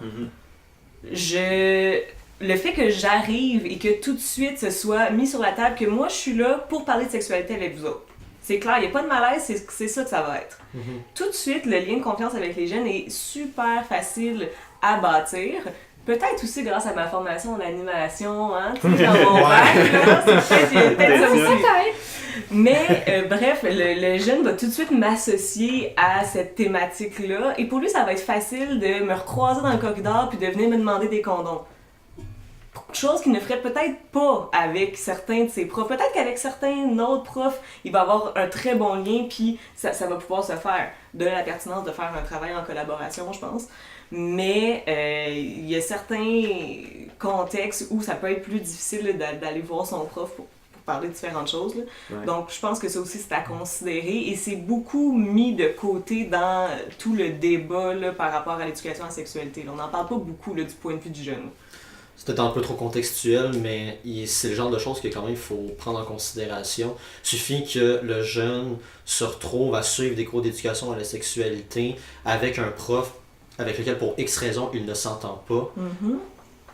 le fait que j'arrive et que tout de suite ce soit mis sur la table que moi je suis là pour parler de sexualité avec vous autres. C'est clair, il n'y a pas de malaise, c'est ça que ça va être. Tout de suite, le lien de confiance avec les jeunes est super facile à bâtir. Peut-être aussi grâce à ma formation en animation, hein, tu sais, dans mon bac, là, c'est peut-être ça aussi. Peut-être. Mais bref, le jeune va tout de suite m'associer à cette thématique-là. Et pour lui, ça va être facile de me recroiser dans le corridor puis de venir me demander des condoms. Chose qu'il ne ferait peut-être pas avec certains de ses profs. Peut-être qu'avec certains autres profs, il va avoir un très bon lien puis ça va pouvoir se faire. De la pertinence de faire un travail en collaboration, je pense. Mais il y a certains contextes où ça peut être plus difficile là, d'aller voir son prof pour parler de différentes choses. Là. Ouais. Donc, je pense que ça aussi, c'est à considérer et c'est beaucoup mis de côté dans tout le débat là, par rapport à l'éducation à la sexualité. Là. On n'en parle pas beaucoup là, du point de vue du jeune. C'est peut-être un peu trop contextuel, mais c'est le genre de choses que quand même il faut prendre en considération. Il suffit que le jeune se retrouve à suivre des cours d'éducation à la sexualité avec un prof avec lequel pour X raison il ne s'entend pas.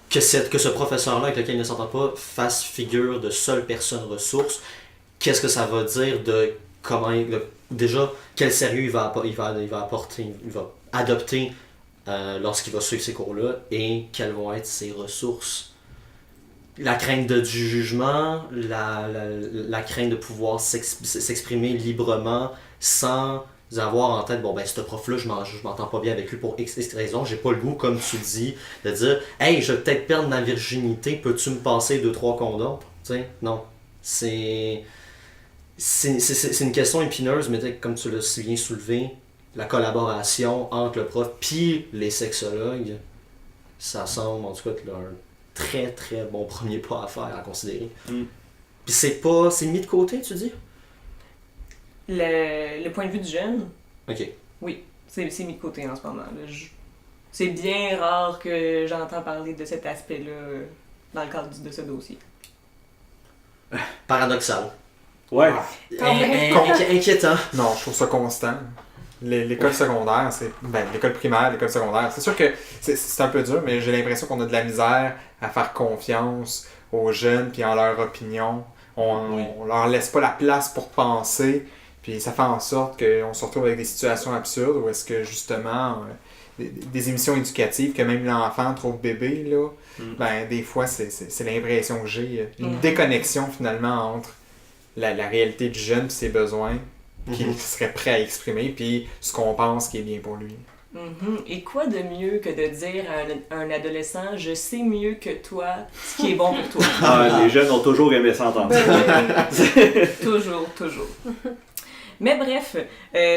Que ce professeur-là avec lequel il ne s'entend pas fasse figure de seule personne ressource. Qu'est-ce que ça va dire de comment déjà quel sérieux il va apporter, il va adopter lorsqu'il va suivre ces cours-là et quelles vont être ses ressources. la crainte du jugement, la crainte de pouvoir s'exprimer librement sans avoir en tête, bon ben ce prof-là, je m'entends pas bien avec lui pour X raisons, j'ai pas le goût, comme tu dis, de dire « Hey, je vais peut-être perdre ma virginité, peux-tu me passer 2-3 condoms? » Tu sais, non. C'est une question épineuse, mais comme tu l'as si bien soulevé, la collaboration entre le prof puis les sexologues, ça semble en tout cas être un très très bon premier pas à faire, à considérer. Puis c'est mis de côté, tu dis? Le point de vue du jeune, Ok. oui, c'est mis de côté en ce moment. C'est bien rare que j'entends parler de cet aspect-là dans le cadre de ce dossier. Paradoxal. Ouais. Inquiétant. Non, je trouve ça constant. L'école secondaire, l'école primaire, l'école secondaire, c'est sûr que c'est un peu dur, mais j'ai l'impression qu'on a de la misère à faire confiance aux jeunes puis en leur opinion. On leur laisse pas la place pour penser, puis ça fait en sorte qu'on se retrouve avec des situations absurdes où est-ce que justement des émissions éducatives que même l'enfant trouve bébé, là, ben des fois c'est l'impression que j'ai, une déconnexion finalement entre la réalité du jeune et ses besoins qu'il serait prêt à exprimer, puis ce qu'on pense qui est bien pour lui. Et quoi de mieux que de dire à un adolescent « Je sais mieux que toi ce qui est bon pour toi. » Les jeunes ont toujours aimé s'entendre. Toujours. Mais bref,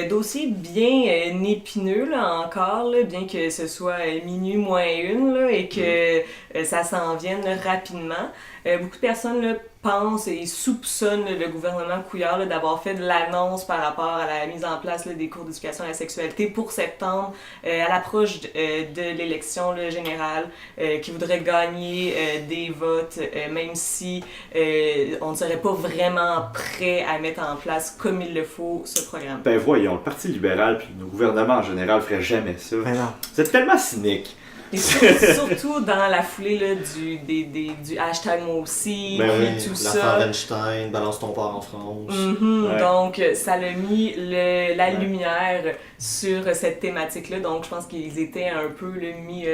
dossier bien épineux là, encore, là, bien que ce soit minuit moins une là, et que ça s'en vienne rapidement. Beaucoup de personnes là, pensent et soupçonnent le gouvernement Couillard là, d'avoir fait de l'annonce par rapport à la mise en place là, des cours d'éducation à la sexualité pour septembre, à l'approche de l'élection là, générale, qui voudrait gagner des votes, même si on ne serait pas vraiment prêt à mettre en place comme il le faut ce programme. Ben voyons, le Parti libéral puis nos gouvernements en général feraient jamais ça. Ben non. C'est tellement cynique. Et surtout dans la foulée là, du hashtag moi aussi, tout ça. L'affaire Weinstein, balance ton port en France. Ouais. Donc, ça a mis la lumière sur cette thématique-là. Donc, je pense qu'ils étaient un peu mis...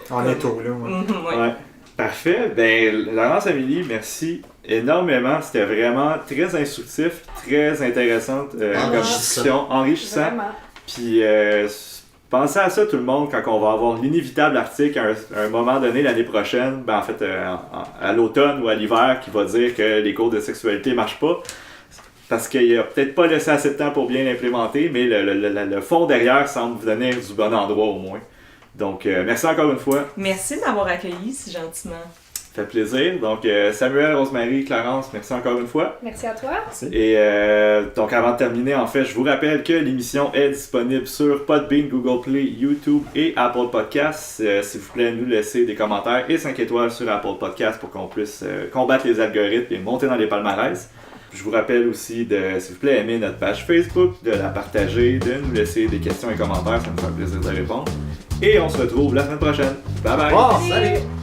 En étau, là. Ouais. Parfait. Ben, Laurence Amélie, merci énormément. C'était vraiment très instructif, très intéressante comme discussion, enrichissant. Vraiment. Puis, pensez à ça tout le monde quand on va avoir l'inévitable article à un moment donné l'année prochaine, ben en fait à l'automne ou à l'hiver, qui va dire que les cours de sexualité marchent pas. Parce qu'il a peut-être pas laissé assez de temps pour bien l'implémenter, mais le fond derrière semble venir du bon endroit au moins. Donc merci encore une fois. Merci de m'avoir accueilli si gentiment. Ça fait plaisir. Donc Samuel, Rosemary, Clarence, merci encore une fois. Merci à toi. Et donc avant de terminer, en fait, je vous rappelle que l'émission est disponible sur Podbean, Google Play, YouTube et Apple Podcasts. S'il vous plaît, nous laissez des commentaires et 5 étoiles sur Apple Podcasts pour qu'on puisse combattre les algorithmes et monter dans les palmarès. Je vous rappelle aussi de, s'il vous plaît, aimer notre page Facebook, de la partager, de nous laisser des questions et commentaires, ça me fait plaisir de répondre. Et on se retrouve la semaine prochaine. Bye bye! Wow, salut!